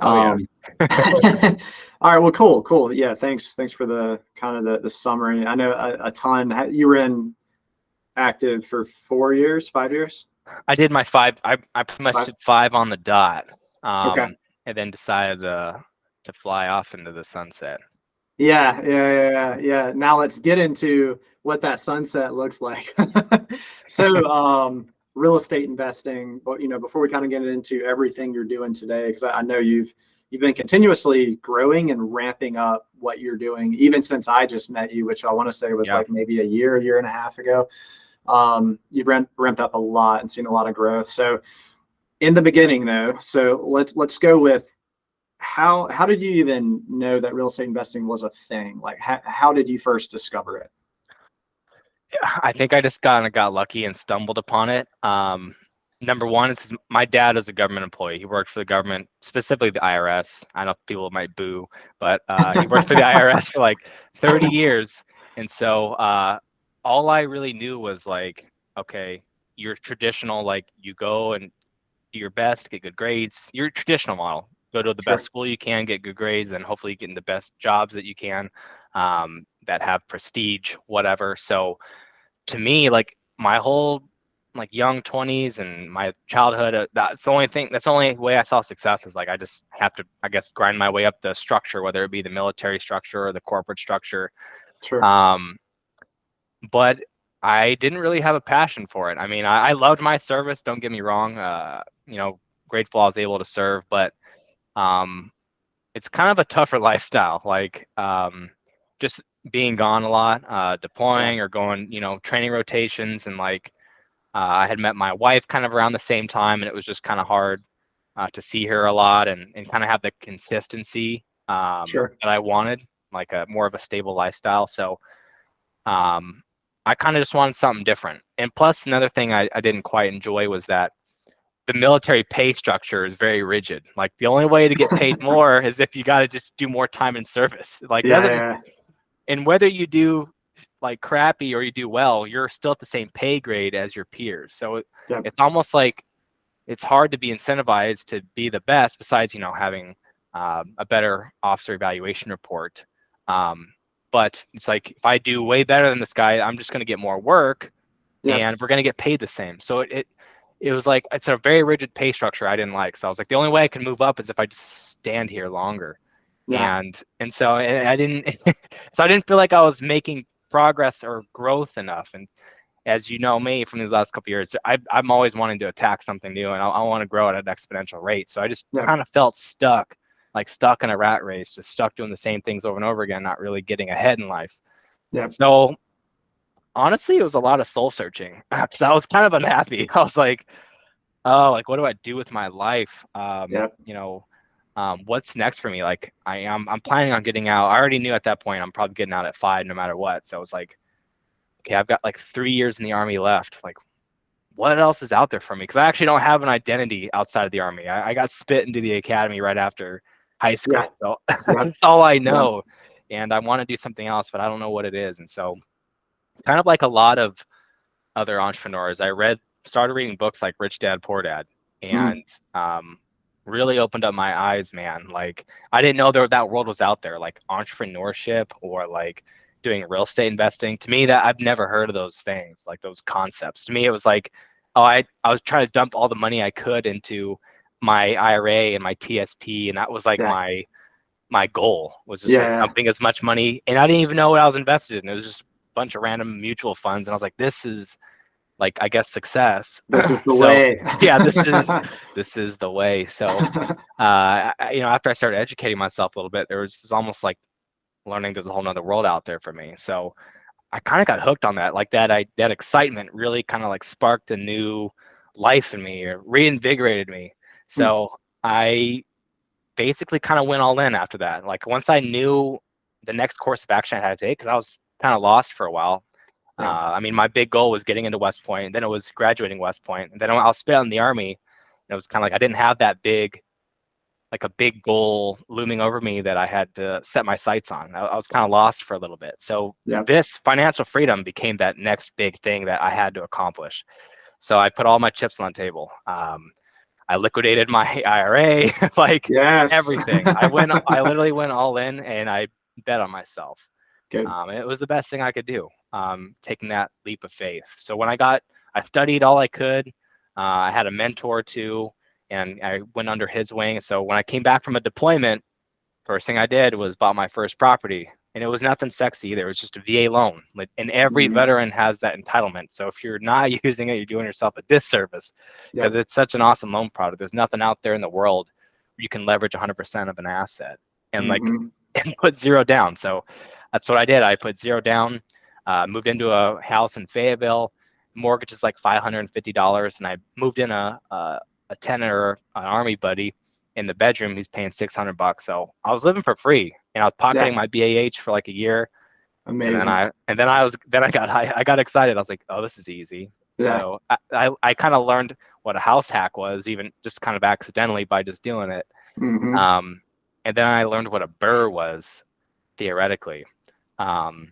S1: Oh yeah.
S2: Um, all right. Well, cool. Cool. Yeah. Thanks for the kind of the summary. I know a ton. You were in active for 4 years, 5 years,
S1: I did my five. I pretty much
S2: five.
S1: did five on the dot,
S2: Okay.
S1: and then decided to fly off into the sunset.
S2: Yeah. Now let's get into what that sunset looks like. So, real estate investing, but before we kind of get into everything you're doing today, because I know you've been continuously growing and ramping up what you're doing, even since I just met you, which I want to say was
S1: Yeah.
S2: like maybe a year and a half ago. You've ramped up a lot and seen a lot of growth. So, in the beginning, though, so let's go with how did you even know that real estate investing was a thing? Like how did you first discover it?
S1: I think I just kind of got lucky and stumbled upon it. Number one is my dad is a government employee. He worked for the government, specifically the IRS. I know people might boo, but he worked for the IRS for like 30 years. And so all I really knew was like, okay, your traditional, like you go and do your best, get good grades, your traditional model. Go to the best
S2: Sure.
S1: school you can, get good grades, and hopefully get in the best jobs that you can, that have prestige, whatever. So to me, like my whole like young 20s and my childhood, that's the only thing. That's the only way I saw success is like I just have to, I guess, grind my way up the structure, whether it be the military structure or the corporate structure.
S2: Sure.
S1: Um, but I didn't really have a passion for it. I mean, I loved my service. Don't get me wrong. Grateful I was able to serve, but um, it's kind of a tougher lifestyle, like just being gone a lot,
S2: Yeah,
S1: deploying or going, training rotations, and like I had met my wife kind of around the same time, and it was just kind of hard to see her a lot and kind of have the consistency
S2: sure.
S1: that I wanted, like a more of a stable lifestyle. So I kind of just wanted something different. And plus, another thing I didn't quite enjoy was that the military pay structure is very rigid. Like the only way to get paid more is if you got to just do more time in service. Like it
S2: Yeah,
S1: doesn't,
S2: yeah,
S1: and whether you do like crappy or you do well, you're still at the same pay grade as your peers. So
S2: yeah,
S1: it's almost like it's hard to be incentivized to be the best. Besides, having a better officer evaluation report. Um, but it's like if I do way better than this guy, I'm just going to get more work,
S2: yeah,
S1: and we're going to get paid the same. So it was like it's a very rigid pay structure I didn't like. So I was like, the only way I can move up is if I just stand here longer.
S2: yeah,
S1: And so I didn't so I didn't feel like I was making progress or growth enough. And as you know me from these last couple of years, I'm always wanting to attack something new, and I want to grow at an exponential rate. So I just
S2: yeah,
S1: kind of felt stuck, like stuck in a rat race, just stuck doing the same things over and over again, not really getting ahead in life.
S2: yeah,
S1: So honestly, it was a lot of soul searching because I was kind of unhappy. I was like, oh, like what do I do with my life?
S2: yeah,
S1: What's next for me? Like I'm planning on getting out. I already knew at that point I'm probably getting out at 5 no matter what. So I was like, okay, I've got like 3 years in the Army left. Like, what else is out there for me? Because I actually don't have an identity outside of the Army. I got spit into the academy right after high
S2: yeah,
S1: school, so
S2: yeah,
S1: that's all I
S2: yeah.
S1: know. And I want to do something else, but I don't know what it is. And so, kind of like a lot of other entrepreneurs, started reading books like Rich Dad Poor Dad,
S2: Mm,
S1: and really opened up my eyes, man. Like I didn't know that world was out there, like entrepreneurship or like doing real estate investing. To me, that I've never heard of those things, like those concepts. To me, it was like, oh, I was trying to dump all the money I could into my IRA and my TSP, and that was like
S2: yeah,
S1: my goal was just like
S2: yeah.
S1: dumping as much money, and I didn't even know what I was invested in. It was just a bunch of random mutual funds, and I was like, this is like I guess success.
S2: This is the
S1: So
S2: way.
S1: yeah, this is the way. So after I started educating myself a little bit, it's almost like learning there's a whole nother world out there for me. So I kind of got hooked on that. Like that excitement really kind of like sparked a new life in me or reinvigorated me.
S2: Mm,
S1: So I basically kind of went all in after that. Like once I knew the next course of action I had to take, because I was kind of lost for a while.
S2: yeah,
S1: I mean, my big goal was getting into West Point, and then it was graduating West Point, and then I was spit out in the Army. And it was kind of like I didn't have that like a big goal looming over me that I had to set my sights on. I was kind of lost for a little bit. So
S2: yeah,
S1: this financial freedom became that next big thing that I had to accomplish. So I put all my chips on the table. I liquidated my IRA, like
S2: yes.
S1: everything. I literally went all in, and I bet on myself.
S2: Good.
S1: And it was the best thing I could do, taking that leap of faith. So I studied all I could. I had a mentor too, and I went under his wing. So when I came back from a deployment, first thing I did was bought my first property. And it was nothing sexy either. It was just a VA loan. And every
S2: Mhm.
S1: veteran has that entitlement. So if you're not using it, you're doing yourself a disservice because
S2: Yep.
S1: it's such an awesome loan product. There's nothing out there in the world where you can leverage 100% of an asset and like
S2: Hmm.
S1: and put zero down. So that's what I did. I put zero down, moved into a house in Fayetteville. Mortgage is like $550, and I moved in a tenant or an army buddy in the bedroom. He's paying $600. So I was living for free, and I was
S2: Yeah.
S1: pocketing my BAH for like a year. And then
S2: Amazing.
S1: I got excited. I was like, oh, this is easy.
S2: Yeah.
S1: So I kind of learned what a house hack was, even just kind of accidentally by just doing it.
S2: Hmm.
S1: Um, and then I learned what a burr was theoretically. Um,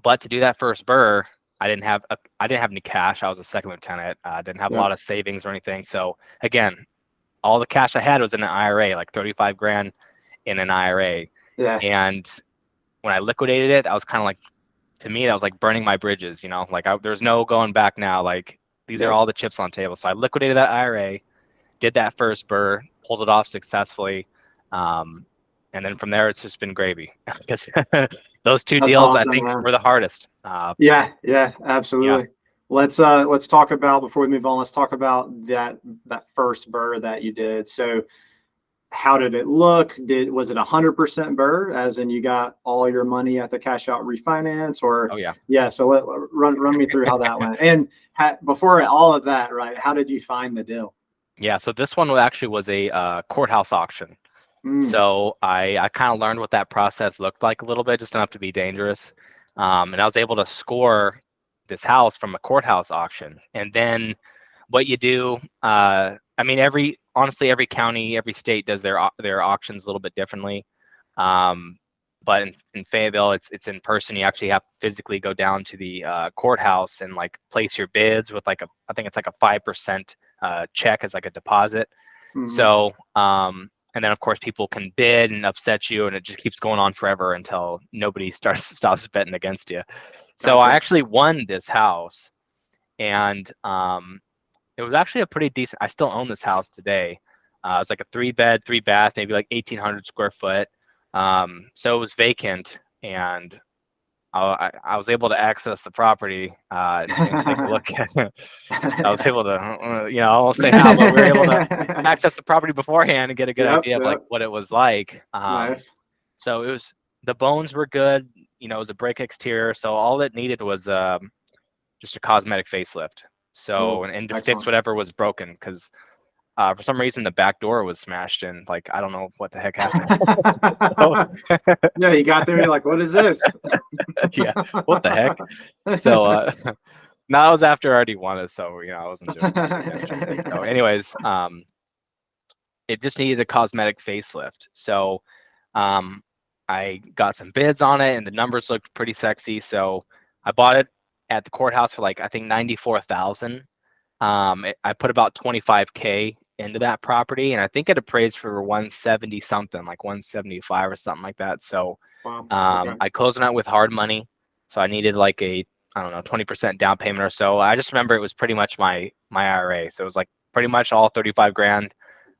S1: but to do that first burr, I didn't have any cash. I was a second lieutenant. I didn't have a
S2: Yep.
S1: lot of savings or anything. So again, all the cash I had was in an IRA, like 35 grand in an IRA.
S2: Yeah.
S1: And when I liquidated it, I was kind of like, to me, that was like burning my bridges, like there's no going back now. Like these are
S2: Yep.
S1: all the chips on the table. So I liquidated that IRA, did that first burr, pulled it off successfully. Um, and then from there, it's just been gravy because those two
S2: That's
S1: deals I
S2: awesome,
S1: think
S2: man.
S1: were the hardest.
S2: Yeah. Yeah.
S1: Yeah.
S2: Absolutely. Let's talk about, before we move on, let's talk about that first burr that you did. So how did it look? Was it 100% BRRRR, as in you got all your money at the cash out refinance, or?
S1: Oh yeah.
S2: Yeah. So run me through how that went. And before all of that, right? How did you find the deal?
S1: Yeah. So this one actually was a courthouse auction. So I kind of learned what that process looked like a little bit, just enough to be dangerous. And I was able to score this house from a courthouse auction. And then what you do, I mean, honestly, every county, every state does their auctions a little bit differently. But in Fayetteville, it's in person. You actually have to physically go down to the courthouse and like place your bids with like I think it's like a 5% check as like a deposit. So, and then of course people can bid and upset you, and it just keeps going on forever until nobody stops betting against you. So I actually won this house, and it was actually a pretty decent. I still own this house today. It's like a 3-bed, 3-bath, maybe like 1,800 square foot. So it was vacant, and I was able to access the property and take a look at it. I was able to, I won't say how, but we were able to access the property beforehand and get a good idea of like what it was like.
S2: Nice.
S1: So the bones were good. It was a brick exterior, so all it needed was just a cosmetic facelift. So and to fix whatever was broken, because for some reason the back door was smashed in. Like I don't know what the heck happened.
S2: Yeah, you got there. You're like, what is this?
S1: Yeah, what the heck? So no, that was after I already won it, so I wasn't doing anything. So, anyways, it just needed a cosmetic facelift. So, I got some bids on it, and the numbers looked pretty sexy. So, I bought it at the courthouse for like I think 94,000. I put about 25K into that property, and I think it appraised for 170 something, like 175 or something like that. So, I closed on it with hard money. So I needed like I don't know, 20% down payment or so. I just remember it was pretty much my IRA. So it was like pretty much all 35 grand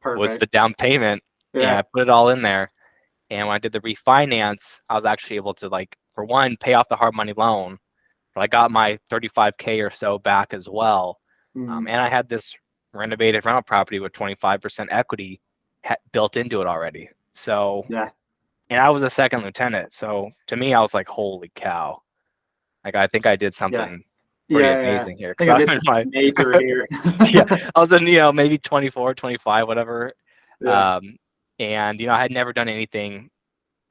S1: was the down payment. And I put it all in there. And when I did the refinance, I was actually able to, like, for one, pay off the hard money loan, but I got my 35K or so back as well. And I had this renovated rental property with 25% equity built into it already. So, and I was a second lieutenant. So to me, I was like, holy cow. Like, I think I did something pretty amazing here. Because I'm in my
S2: major here.
S1: I was in, maybe 24, 25, whatever. And, I had never done anything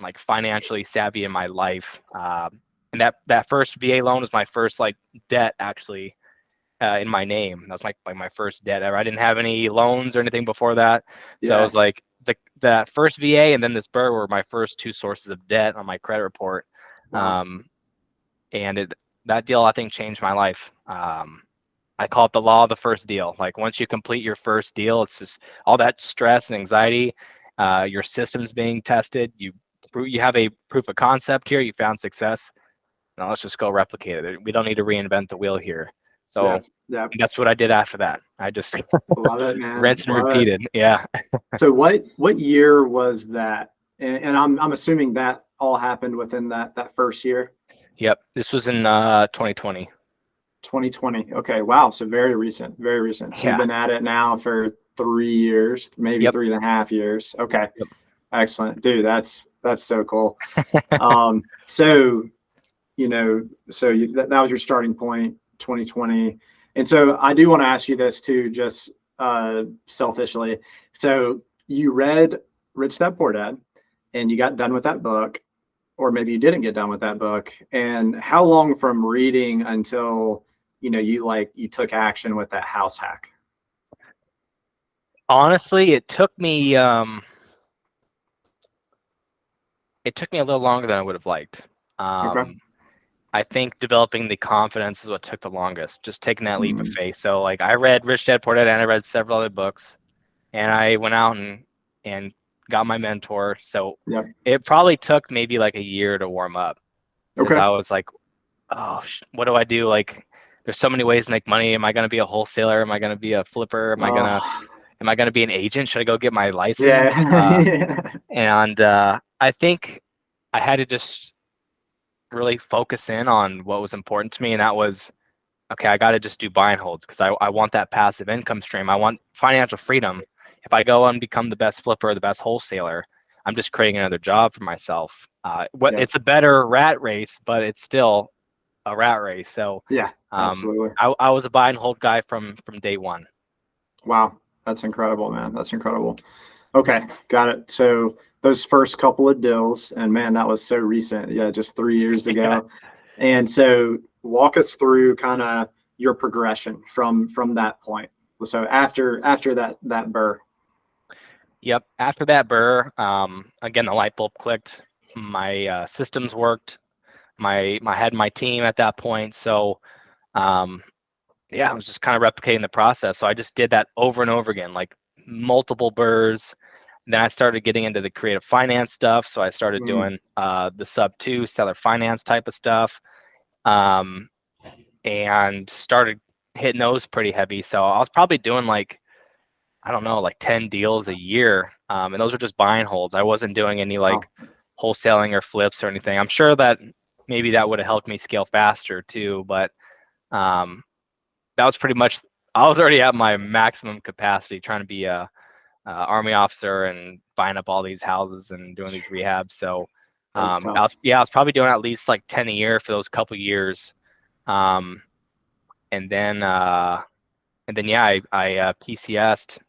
S1: like financially savvy in my life. And that first VA loan was my first like debt actually in my name. That was like my first debt ever. I didn't have any loans or anything before that. So it was like that first VA and then this BRRRR were my first two sources of debt on my credit report. And that deal, I think, changed my life. I call it the law of the first deal. Like once you complete your first deal, it's just all that stress and anxiety. Your system's being tested. You have a proof of concept here. You found success. Now let's just go replicate it. We don't need to reinvent the wheel here. So that's what I did after that. I just
S2: love it, man.
S1: Rinsed and repeated. Yeah.
S2: So what year was that? And I'm assuming that all happened within that first year.
S1: Yep. This was in 2020.
S2: 2020. Okay. Wow. So very recent. Very recent. So you've been at it now for 3 years, maybe 3.5 years. Okay. Excellent, dude. That's so cool. So that was your starting point, 2020. And so I do want to ask you this too, just selfishly. So you read Rich Dad Poor Dad, and you got done with that book, or maybe you didn't get done with that book. And how long from reading until you took action with that house hack?
S1: Honestly, it took me a little longer than I would have liked. I think developing the confidence is what took the longest, just taking that leap of faith. So like I read Rich Dad Poor Dad and I read several other books, and I went out and got my mentor. So it probably took maybe like a year to warm up, because I was like, oh, what do I do? Like there's so many ways to make money. Am I going to be a wholesaler? Am I going to be a flipper? Am I going to be an agent? Should I go get my license? And I think I had to just really focus in on what was important to me, and that was, okay, I got to just do buy and holds, because I want that passive income stream. I want financial freedom. if I go and become the best flipper or the best wholesaler, I'm just creating another job for myself. It's a better rat race, but it's still a rat race. So
S2: yeah, absolutely.
S1: I was a buy and hold guy from day one.
S2: Wow, that's incredible, man. That's incredible. Okay, got it. So those first couple of deals, and man, that was so recent. Yeah, just 3 years ago. And so walk us through kind of your progression from that point. So after that burr.
S1: Yep. After that burr, again, the light bulb clicked. My systems worked. I had my team at that point. So yeah, I was just kind of replicating the process. So I just did that over and over again, like multiple burrs. Then I started getting into the creative finance stuff. So I started doing the sub 2 seller finance type of stuff, and started hitting those pretty heavy. So I was probably doing like, I don't know, like 10 deals a year. And those are just buy and holds. I wasn't doing any like wholesaling or flips or anything. I'm sure that maybe that would have helped me scale faster too, but that was pretty much, I was already at my maximum capacity trying to be a army officer and buying up all these houses and doing these rehabs. So I was probably doing at least like 10 a year for those couple years. And then yeah, I PCS'd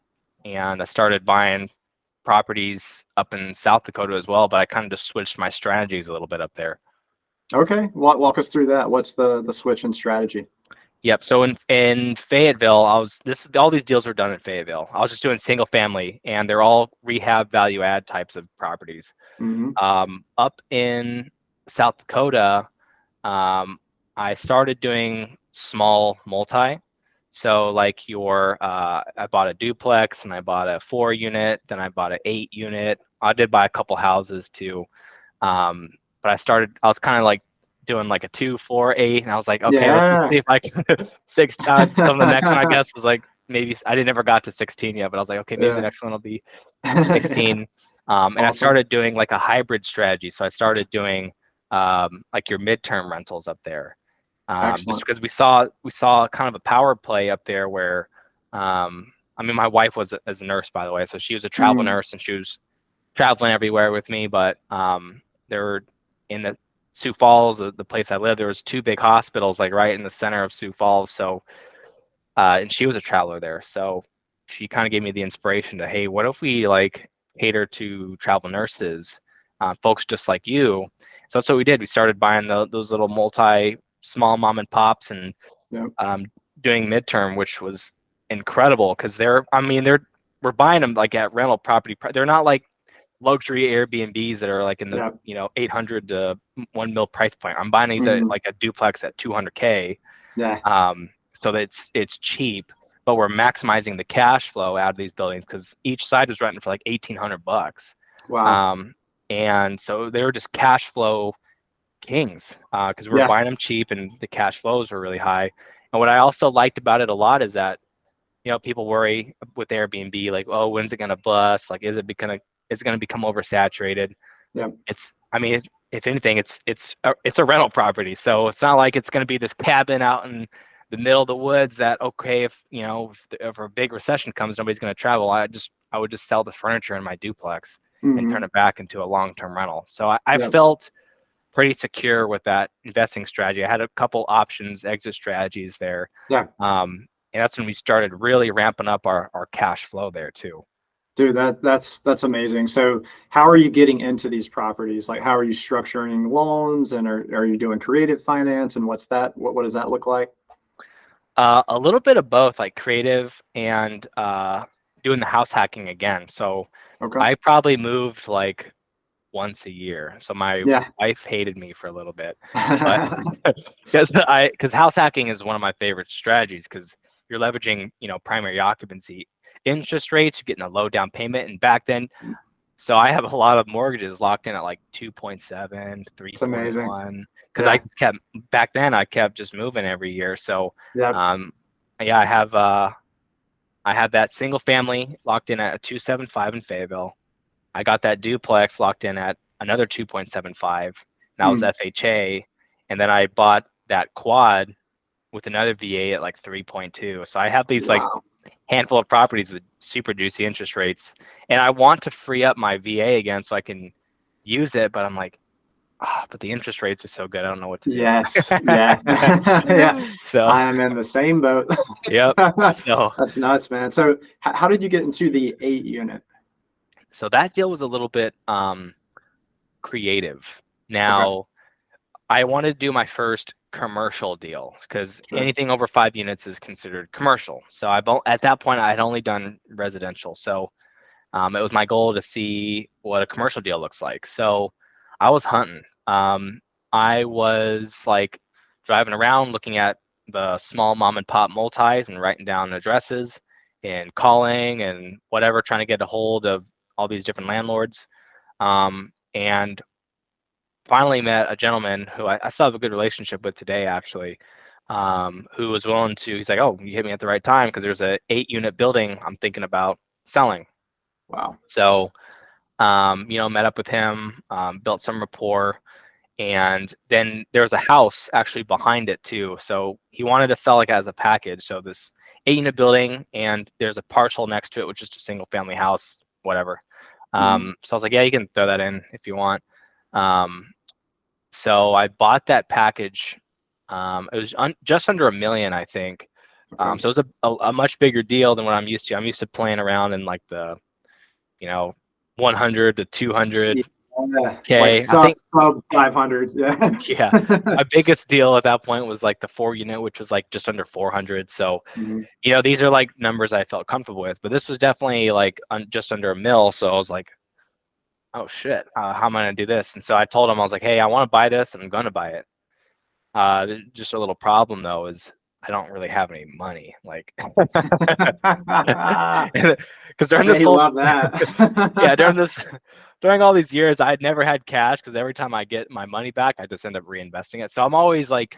S1: and I started buying properties up in South Dakota as well, but I kind of just switched my strategies a little bit up there.
S2: Okay, walk us through that. What's the switch in strategy?
S1: Yep. So in Fayetteville, all these deals were done in Fayetteville. I was just doing single family, and they're all rehab value add types of properties. Up in South Dakota, I started doing small multi. So like I bought a duplex and I bought a 4-unit, then I bought an 8-unit. I did buy a couple houses too. But I was kind of like doing like a 2, 4, 8, and I was like, okay, let's just see if I can 6 times. So the next one I guess was like, maybe I never got to 16 yet, but I was like, okay, maybe the next one will be 16. And I started doing like a hybrid strategy. So I started doing like your midterm rentals up there. Just because we saw kind of a power play up there where, I mean, my wife was a nurse, by the way, so she was a travel nurse and she was traveling everywhere with me. But there were in the Sioux Falls, the place I lived, there was 2 big hospitals like right in the center of Sioux Falls. So, and she was a traveler there, so she kind of gave me the inspiration to, hey, what if we like cater to travel nurses, folks just like you. So that's what we did. We started buying those little small mom and pops and doing midterm, which was incredible because we're buying them like at rental property. They're not like luxury Airbnbs that are like in the 800 to $1 million price point. I'm buying these at like a duplex at $200K. So that it's cheap, but we're maximizing the cash flow out of these buildings because each side was renting for like $1,800.
S2: Wow.
S1: And so they were just cash flow kings because we're buying them cheap and the cash flows were really high. And what I also liked about it a lot is that, people worry with Airbnb, like, oh, when's it going to bust? Like, is it going to become oversaturated? I mean, if anything, it's a rental property. So it's not like it's going to be this cabin out in the middle of the woods that, okay, if a big recession comes, nobody's going to travel. I would just sell the furniture in my duplex and turn it back into a long-term rental. So I felt pretty secure with that investing strategy. I had a couple options, exit strategies there. And that's when we started really ramping up our cash flow there too.
S2: Dude, that's amazing. So how are you getting into these properties? Like, how are you structuring loans, and are you doing creative finance, and what does that look like?
S1: A little bit of both, like creative and doing the house hacking again. So I probably moved like once a year. So my wife hated me for a little bit, but because house hacking is one of my favorite strategies because you're leveraging, primary occupancy, interest rates, you're getting a low down payment. And back then, so I have a lot of mortgages locked in at like 2.7, 3.1, because I kept just moving every year. So I have that single family locked in at a 2.75 in Fayetteville. I got that duplex locked in at another 2.75. That was FHA. And then I bought that quad with another VA at like 3.2. So I have these like handful of properties with super juicy interest rates, and I want to free up my VA again so I can use it, but I'm like, but the interest rates are so good, I don't know what to do.
S2: Yes. Yeah. Yeah.
S1: So,
S2: I am in the same boat.
S1: yep. So,
S2: That's nuts, man. So how did you get into the 8 unit?
S1: so that deal was a little bit creative.
S2: Okay.
S1: Now, I wanted to do my first commercial deal because
S2: Sure.
S1: anything over 5 units is considered commercial. So at that point I had only done residential. So it was my goal to see what a commercial deal looks like. So I was hunting. I was like driving around looking at the small mom and pop multis and writing down addresses and calling and whatever, trying to get a hold of all these different landlords. And finally met a gentleman who I still have a good relationship with today, actually, who was willing to, he's like, oh, you hit me at the right time because there's a 8-unit building I'm thinking about selling.
S2: Wow.
S1: So, met up with him, built some rapport, and then there was a house actually behind it too. So he wanted to sell it as a package. So this 8-unit building, and there's a parcel next to it, which is just a single family house, whatever. So I was like, yeah, you can throw that in if you want. So I bought that package. It was just under $1 million, I think.
S2: Okay.
S1: So it was a much bigger deal than what I'm used to. I'm used to playing around in like the, 100 to 200K.
S2: Yeah. Like
S1: I think,
S2: sub 500. Yeah.
S1: yeah, my biggest deal at that point was like the 4-unit, which was like just under 400. So, these are like numbers I felt comfortable with, but this was definitely like just under $1 million. So I was like, oh shit, how am I gonna do this? And so I told him, I was like, hey, I want to buy this and I'm gonna buy it. Just a little problem though is I don't really have any money, like, because during this
S2: They
S1: whole,
S2: love that.
S1: yeah, during all these years, I had never had cash because every time I get my money back, I just end up reinvesting it. So I'm always like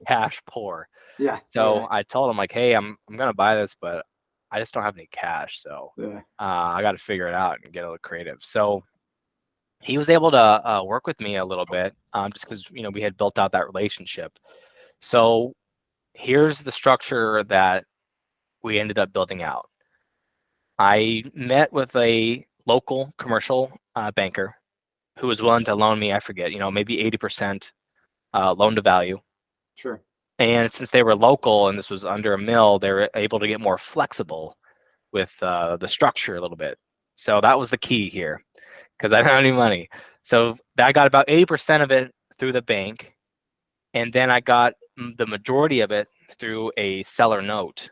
S1: cash poor.
S2: Yeah.
S1: So
S2: Yeah.
S1: I told him like, hey, I'm gonna buy this, but I just don't have any cash, so
S2: Yeah.
S1: I got to figure it out and get a little creative. So he was able to work with me a little bit, just because we had built out that relationship. So here's the structure that we ended up building out. I met with a local commercial banker who was willing to loan me, I forget, maybe 80% loan to value.
S2: Sure.
S1: And since they were local and this was under $1 million, they were able to get more flexible with the structure a little bit. So that was the key here, because I didn't have any money. So I got about 80% of it through the bank, and then I got the majority of it through a seller note.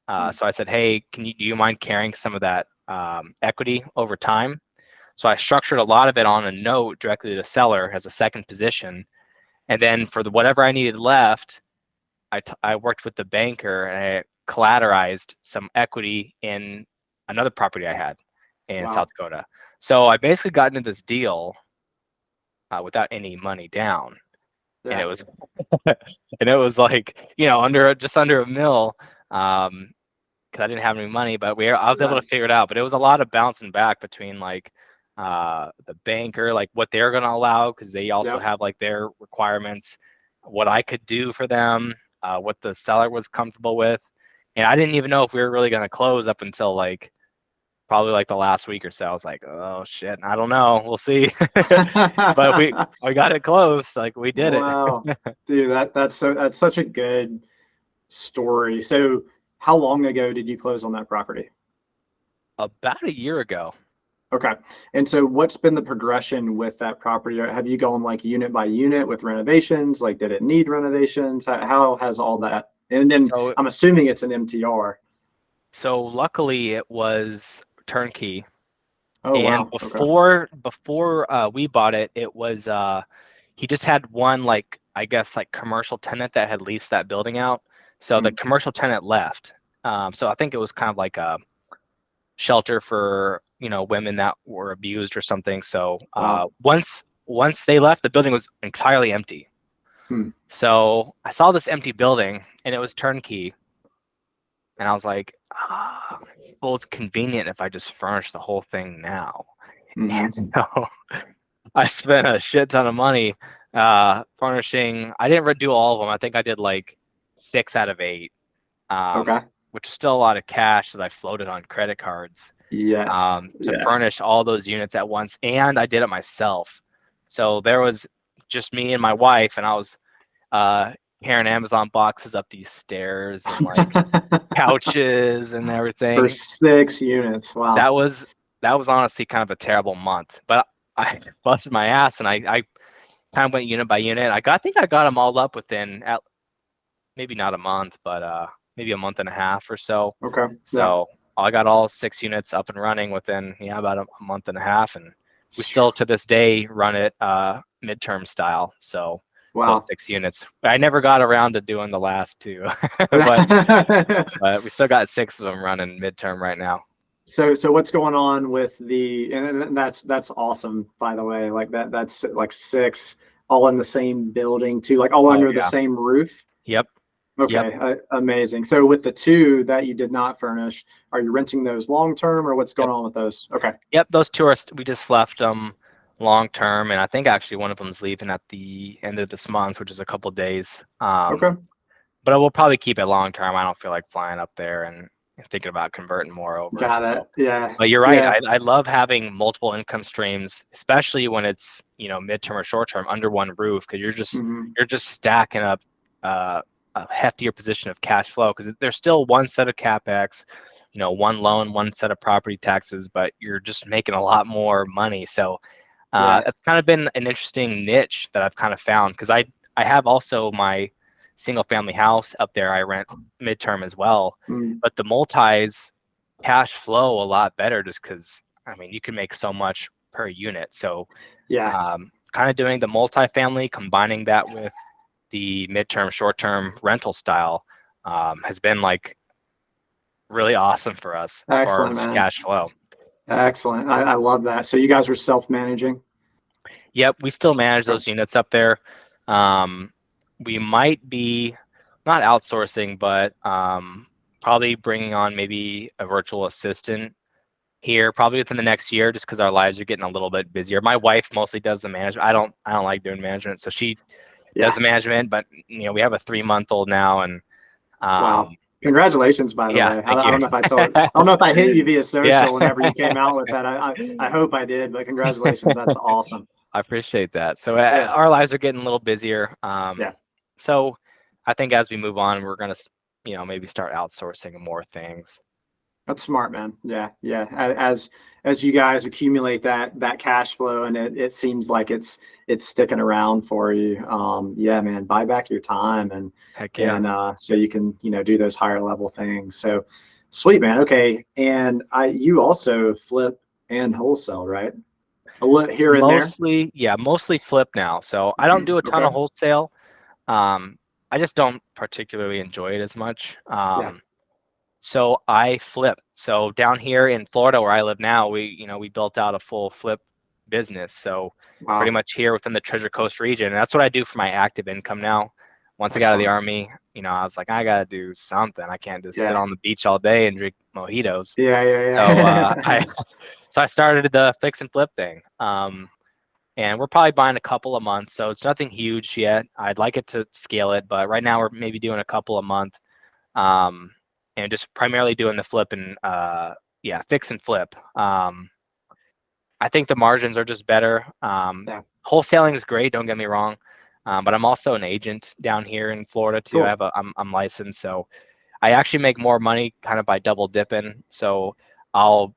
S1: So I said, hey, do you mind carrying some of that equity over time? So I structured a lot of it on a note directly to the seller as a second position. And then for whatever I needed left, I worked with the banker and I collateralized some equity in another property I had in South Dakota. So I basically got into this deal without any money down.
S2: Yeah.
S1: And it was like, just under $1 million, because I didn't have any money, but I was able to figure it out. But it was a lot of bouncing back between like the banker, like what they're going to allow, because they also have like their requirements, what I could do for them, what the seller was comfortable with. And I didn't even know if we were really going to close up until like probably like the last week or so. I was like, oh shit, I don't know, we'll see. But we got it closed, like we did it.
S2: Wow. Dude, that's such a good story. So how long ago did you close on that property?
S1: About a year ago.
S2: Okay. And so what's been the progression with that property? Have you gone like unit by unit with renovations? Like, did it need renovations? How has all that? And then I'm assuming it's an MTR.
S1: So luckily it was turnkey.
S2: Oh,
S1: and
S2: wow.
S1: before we bought it, it was he just had one, like, I guess like commercial tenant that had leased that building out. So the commercial tenant left. So I think it was kind of like a shelter for women that were abused or something. So once they left, the building was entirely empty. So I saw this empty building and it was turnkey, and I was like, well, it's convenient if I just furnish the whole thing now. And so I spent a shit ton of money furnishing. I didn't do all of them. I think I did like 6 out of 8.
S2: Okay.
S1: which is still a lot of cash that I floated on credit cards
S2: Yes.
S1: to
S2: Yeah.
S1: furnish all those units at once, and I did it myself. So there was just me and my wife, and I was carrying Amazon boxes up these stairs and like couches and
S2: For
S1: everything.
S2: 6 units. Wow.
S1: That was honestly kind of a terrible month, but I busted my ass and I kind of went unit by unit. I think I got them all up within maybe not a month, but maybe a month and a half or so.
S2: Okay. Yeah.
S1: So I got all 6 units up and running within about a month and a half, and we still to this day run it midterm style. So those
S2: Wow.
S1: 6 units, I never got around to doing the last two, but we still got 6 of them running midterm right now.
S2: So what's going on with and that's awesome, by the way. Like that's like 6 all in the same building too, like all
S1: Oh
S2: under the
S1: yeah.
S2: same roof.
S1: Yep. Yep.
S2: Okay, amazing. So with the 2 that you did not furnish, are you renting those long term, or what's
S1: Yep.
S2: going on with those? Okay.
S1: Yep. Those two we just left them long term, and I think actually one of them's leaving at the end of this month, which is a couple days.
S2: Okay.
S1: But I will probably keep it long term. I don't feel like flying up there and thinking about converting more over.
S2: Got
S1: So,
S2: it. Yeah.
S1: but you're right.
S2: Yeah.
S1: I love having multiple income streams, especially when it's midterm or short term under one roof, because
S2: Hmm.
S1: you're just stacking up a heftier position of cash flow because there's still one set of capex, one loan, one set of property taxes, but you're just making a lot more money. So
S2: Yeah.
S1: it's kind of been an interesting niche that I've kind of found because I have also my single family house up there I rent midterm as well,
S2: Mm.
S1: but the multis cash flow a lot better just because I mean you can make so much per unit. So
S2: Yeah.
S1: kind of doing the multifamily, combining that with the midterm, short-term rental style has been like really awesome for us as far
S2: Excellent,
S1: as
S2: man.
S1: cash flow.
S2: Excellent. I love that. So you guys are self-managing?
S1: Yep, we still manage
S2: Okay.
S1: those units up there. We might be not outsourcing, but probably bringing on maybe a virtual assistant here, probably within the next year, just because our lives are getting a little bit busier. My wife mostly does the management. I don't like doing management, so she does
S2: Yeah.
S1: the management. But we have a 3-month-old now, and
S2: Wow.
S1: um,
S2: Congratulations, by the
S1: yeah,
S2: way.
S1: thank
S2: I
S1: you.
S2: don't know if I don't know if I hit you via
S1: Yeah.
S2: social whenever you came out with that. I hope I did, but congratulations. That's awesome.
S1: I appreciate that. So
S2: Yeah.
S1: our lives are getting a little busier.
S2: Yeah.
S1: So I think as we move on, we're gonna, maybe start outsourcing more things.
S2: That's smart, man. Yeah. Yeah. As you guys accumulate that cash flow, and it seems like it's sticking around for you. Yeah, man, buy back your time
S1: Heck yeah.
S2: and so you can, do those higher level things. So sweet, man. Okay. And you also flip and wholesale, right? A little here and there.
S1: Mostly flip now. So I don't do a ton
S2: Okay.
S1: of wholesale. Um, I just don't particularly enjoy it as much.
S2: Yeah.
S1: So I flip. So down here in Florida where I live now, we built out a full flip business. So pretty
S2: Wow.
S1: much here within the Treasure Coast region. And that's what I do for my active income now. Once I got out of the
S2: Excellent.
S1: army, I was like, I gotta do something. I can't just sit
S2: Yeah.
S1: on the beach all day and drink mojitos.
S2: Yeah.
S1: So
S2: Yeah.
S1: I started the fix and flip thing. And we're probably buying a couple a month, so it's nothing huge yet. I'd like it to scale it, but right now we're maybe doing a couple a month, um, and just primarily doing the flip and fix and flip. I think the margins are just better.
S2: Yeah.
S1: Wholesaling is great, don't get me wrong, but I'm also an agent down here in Florida too.
S2: Cool.
S1: I'm licensed, so I actually make more money kind of by double dipping. So I'll,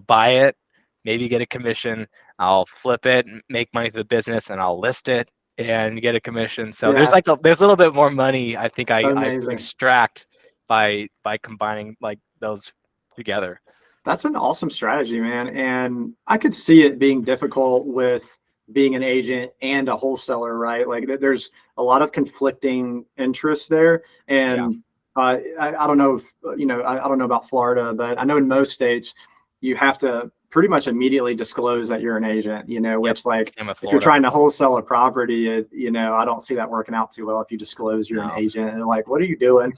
S1: buy it, maybe get a commission. I'll flip it, make money through the business, and I'll list it and get a commission. So
S2: Yeah.
S1: there's a little bit more money I think I can
S2: Amazing.
S1: extract by combining like those together.
S2: That's an awesome strategy, man. And I could see it being difficult with being an agent and a wholesaler, right? Like there's a lot of conflicting interests there.
S1: Yeah.
S2: And I don't know if, I don't know about Florida, but I know in most states you have to pretty much immediately disclose that you're an agent,
S1: Yep.
S2: which like
S1: Same with
S2: if you're
S1: Florida.
S2: trying to wholesale a property, I don't see that working out too well if you disclose you're an
S1: No.
S2: agent and like, what are you doing?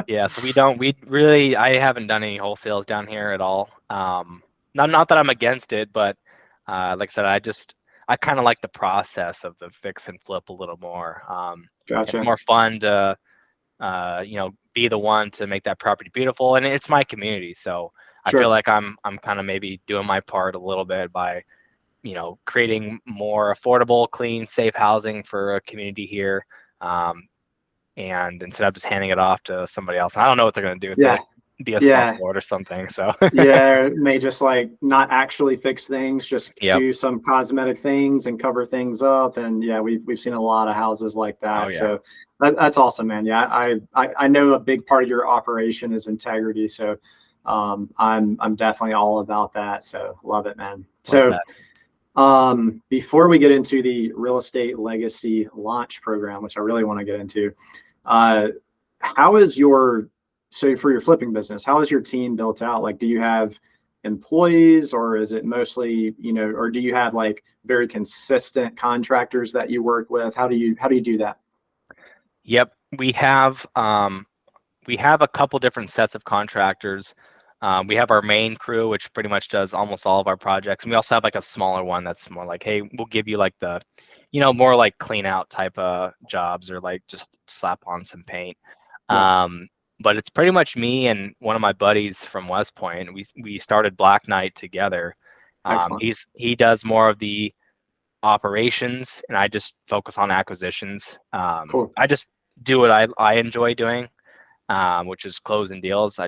S1: Yeah, so I haven't done any wholesales down here at all. Not that I'm against it, but like I said, I kind of like the process of the fix and flip a little more. It's
S2: Gotcha.
S1: more fun to, be the one to make that property beautiful, and it's my community, so I feel
S2: Sure.
S1: like I'm kind of maybe doing my part a little bit by, creating more affordable, clean, safe housing for a community here. And instead of just handing it off to somebody else, I don't know what they're going to do with
S2: Yeah.
S1: it, be a slump
S2: Yeah.
S1: board or something. So
S2: Yeah, may just like not actually fix things, just
S1: yep.
S2: do some cosmetic things and cover things up. And yeah, we've seen a lot of houses like
S1: Oh
S2: that.
S1: yeah.
S2: So that's awesome, man. Yeah, I know a big part of your operation is integrity. So I'm definitely all about that. So love it, man.
S1: Love
S2: So
S1: that.
S2: before we get into the real estate legacy launch program, which I really want to get into, uh, how is your, so for your flipping business, how is your team built out? Like, do you have employees, or is it mostly, or do you have like very consistent contractors that you work with? How do you do that?
S1: Yep. We have a couple different sets of contractors. We have our main crew, which pretty much does almost all of our projects. And we also have like a smaller one that's more like, hey, we'll give you like the, more like clean out type of jobs, or like just slap on some paint.
S2: Yeah,
S1: But it's pretty much me and one of my buddies from West Point. We started Black Knight together.
S2: excellent.
S1: He does more of the operations, and I just focus on acquisitions.
S2: Cool.
S1: I just do what I enjoy doing, which is closing deals.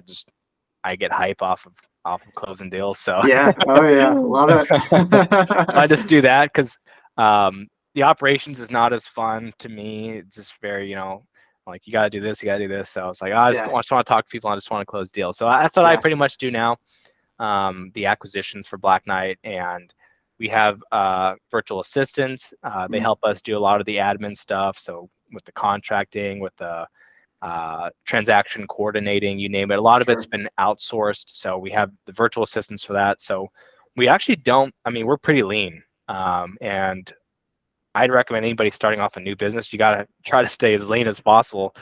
S1: I get hype off of closing deals. So
S2: Yeah. Oh yeah. Love
S1: so I just
S2: it.
S1: do that because the operations is not as fun to me. It's just very, like you got to do this, you got to do this. So it's like, I just
S2: Yeah.
S1: want to talk to people. I just want to close deals. So that's what I
S2: Yeah.
S1: pretty much do now. The acquisitions for Black Knight, and we have virtual assistants. They help us do a lot of the admin stuff. So with the contracting, with the transaction coordinating, you name it. A lot of it's
S2: Sure.
S1: been outsourced. So we have the virtual assistants for that. So we actually don't, I mean, we're pretty lean. And I'd recommend anybody starting off a new business, you got to try to stay as lean as possible.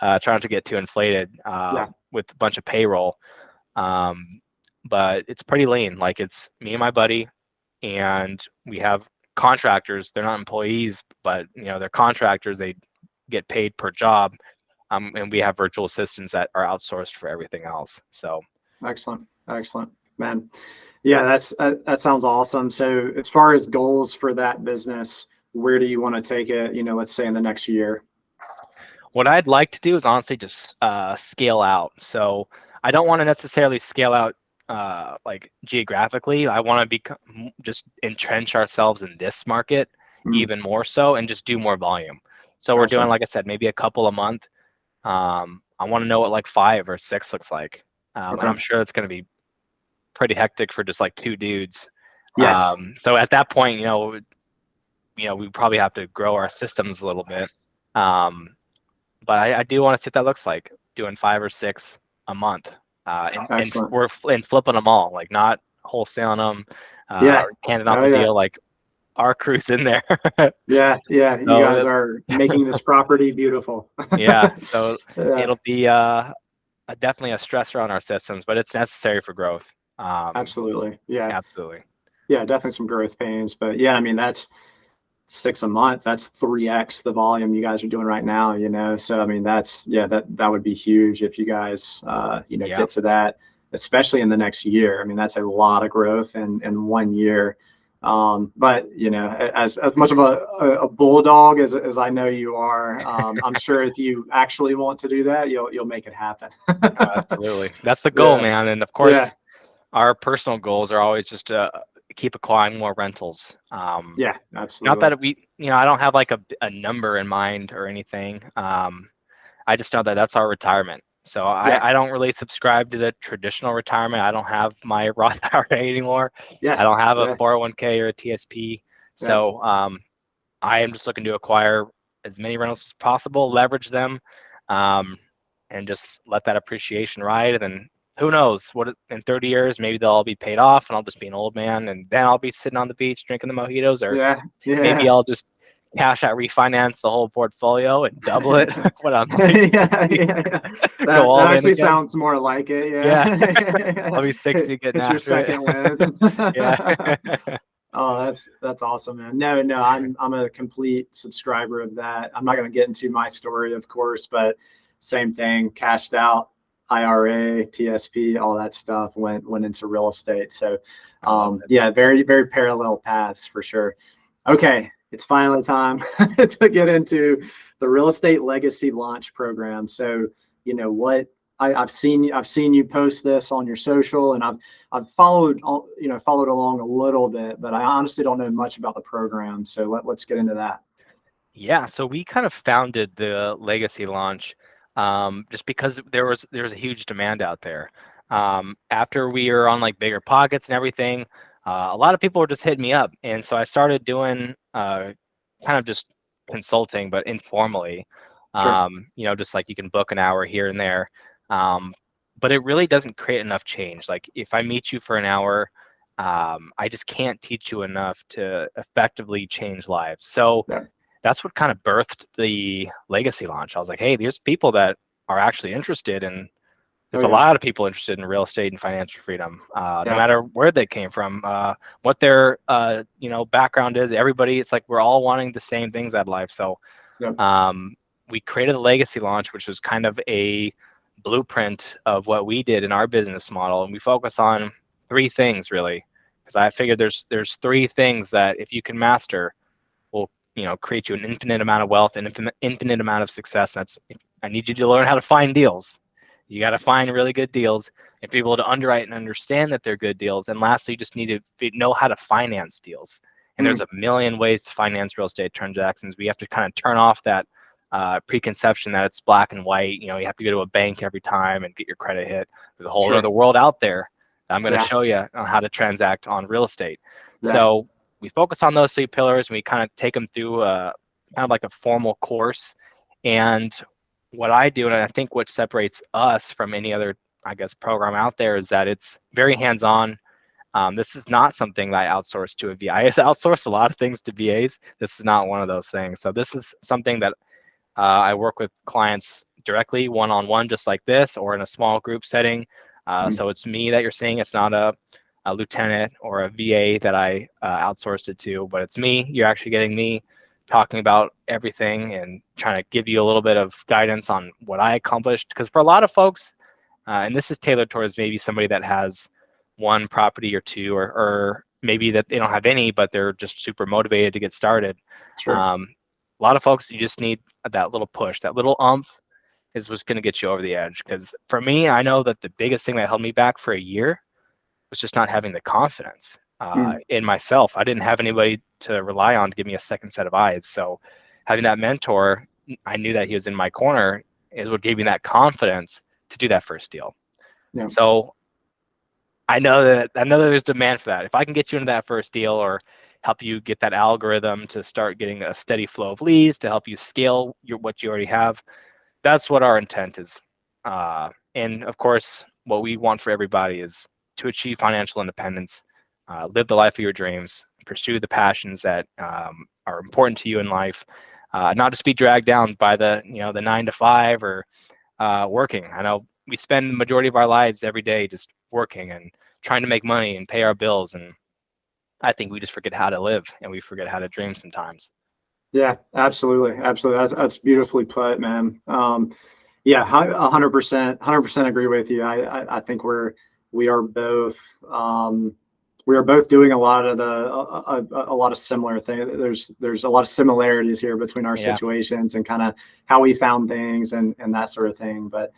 S1: Try not to get too inflated
S2: Yeah.
S1: with a bunch of payroll. But it's pretty lean. Like it's me and my buddy, and we have contractors. They're not employees, but they're contractors. They get paid per job. And we have virtual assistants that are outsourced for everything else. So
S2: Excellent. Excellent, man. Yeah, that sounds awesome. So as far as goals for that business, where do you want to take it, let's say in the next year?
S1: what I'd like to do is honestly just scale out. So I don't want to necessarily scale out like geographically. I want to just entrench ourselves in this market even more so, and just do more volume. So we're doing,
S2: Gotcha.
S1: like I said, maybe a couple a month. I want to know what like 5 or 6 looks like. And
S2: Okay.
S1: I'm sure it's going to be pretty hectic for just like 2 dudes.
S2: Yes.
S1: So at that point, we probably have to grow our systems a little bit. But I do want to see what that looks like, doing 5 or 6 a month, and
S2: Excellent.
S1: we're flipping them all, like not wholesaling them,
S2: Yeah.
S1: or handing out
S2: Oh
S1: the
S2: yeah.
S1: deal. Like our crew's in there.
S2: Yeah. Yeah. You guys
S1: So
S2: are making this property beautiful.
S1: yeah, so
S2: Yeah.
S1: it'll be definitely a stressor on our systems, but it's necessary for growth.
S2: Absolutely. Yeah.
S1: Absolutely.
S2: Yeah. Definitely some growth pains, but yeah, I mean, that's 6 a month. That's 3x the volume you guys are doing right now, So I mean, that would be huge if you guys
S1: Yeah.
S2: get to that, especially in the next year. I mean, that's a lot of growth in 1 year. But as much of a bulldog as I know you are, I'm sure if you actually want to do that, you'll make it happen.
S1: Absolutely. That's the goal,
S2: Yeah.
S1: man. And of
S2: Yeah.
S1: course, our personal goals are always just to keep acquiring more rentals.
S2: Yeah.
S1: Not
S2: Absolutely.
S1: that I don't have like a number in mind or anything. I just know that that's our retirement. So
S2: Yeah.
S1: I don't really subscribe to the traditional retirement. I don't have my Roth IRA anymore. I
S2: Yeah.
S1: don't have a
S2: Yeah.
S1: 401k or a TSP.
S2: Yeah.
S1: So I am just looking to acquire as many rentals as possible, leverage them, um, and just let that appreciation ride. And then who knows what in 30 years, maybe they'll all be paid off and I'll just be an old man, and then I'll be sitting on the beach drinking the mojitos, or
S2: Yeah.
S1: maybe
S2: Yeah.
S1: I'll just cash out, refinance the whole portfolio and double it when I'm like
S2: Yeah,
S1: 60,
S2: yeah.
S1: go
S2: That
S1: all in
S2: actually
S1: again.
S2: sounds more like it.
S1: Yeah,
S2: Yeah.
S1: I'll be 60 getting
S2: Hit your
S1: after it.
S2: second win.
S1: Yeah.
S2: Oh, that's awesome, man. No, I'm a complete subscriber of that. I'm not going to get into my story, of course, but same thing, cashed out, IRA, TSP, all that stuff went into real estate. So yeah, very, very parallel paths for sure. Okay, it's finally time to get into the real estate legacy launch program. So, you know what, I've seen you post this on your social, and I've followed along a little bit, but I honestly don't know much about the program. So let's get into that.
S1: Yeah, so we kind of founded the legacy launch just because there was a huge demand out there. After we were on like Bigger Pockets and everything, a lot of people were just hitting me up, and so I started doing kind of just consulting, but informally.
S2: Sure.
S1: You know, just like you can book an hour here and there, but it really doesn't create enough change. Like if I meet you for an hour, I just can't teach you enough to effectively change lives. So
S2: Yeah.
S1: that's what kind of birthed the legacy launch. I was like, hey, there's people that are actually interested, and there's a lot of people interested in real estate and financial freedom, no matter where they came from, what their background is. Everybody, it's like we're all wanting the same things out of life. So we created the legacy launch, which was kind of a blueprint of what we did in our business model, and we focus on three things really, because I figured there's three things that if you can master, will create you an infinite amount of wealth and infinite amount of success. I need you to learn how to find deals. You got to find really good deals and be able to underwrite and understand that they're good deals. And lastly, you just need to know how to finance deals. And there's a million ways to finance real estate transactions. We have to kind of turn off that preconception that it's black and white. You have to go to a bank every time and get your credit hit. There's a whole other world out there that I'm going to show you on how to transact on real estate. So we focus on those three pillars, and we kind of take them through kind of like a formal course. And what I do, and I think what separates us from any other, I guess, program out there, is that it's very hands-on. This is not something that I outsource to a VA. I outsource a lot of things to VAs. This is not one of those things. So this is something that I work with clients directly, one-on-one, just like this, or in a small group setting. So it's me that you're seeing. It's not a lieutenant or a VA that I outsourced it to, but it's me. You're actually getting me talking about everything and trying to give you a little bit of guidance on what I accomplished. Because for a lot of folks, and this is tailored towards maybe somebody that has one property or two, or maybe that they don't have any, but they're just super motivated to get started. A lot of folks, you just need that little push, that little umph is what's going to get you over the edge. Because for me, I know that the biggest thing that held me back for a year was just not having the confidence in myself. I didn't have anybody to rely on to give me a second set of eyes. So having that mentor, I knew that he was in my corner, is what gave me that confidence to do that first deal. So I know that there's demand for that. If I can get you into that first deal, or help you get that algorithm to start getting a steady flow of leads, to help you scale what you already have, that's what our intent is. And of course, what we want for everybody is to achieve financial independence, live the life of your dreams, pursue the passions that are important to you in life, not just be dragged down by the 9 to 5 or working. I know we spend the majority of our lives every day just working and trying to make money and pay our bills, and I think we just forget how to live, and we forget how to dream sometimes.
S2: Yeah, absolutely. That's beautifully put, man. Yeah, 100% agree with you. I think we are both doing a lot of similar things. There's a lot of similarities here between our situations and kind of how we found things and that sort of thing. But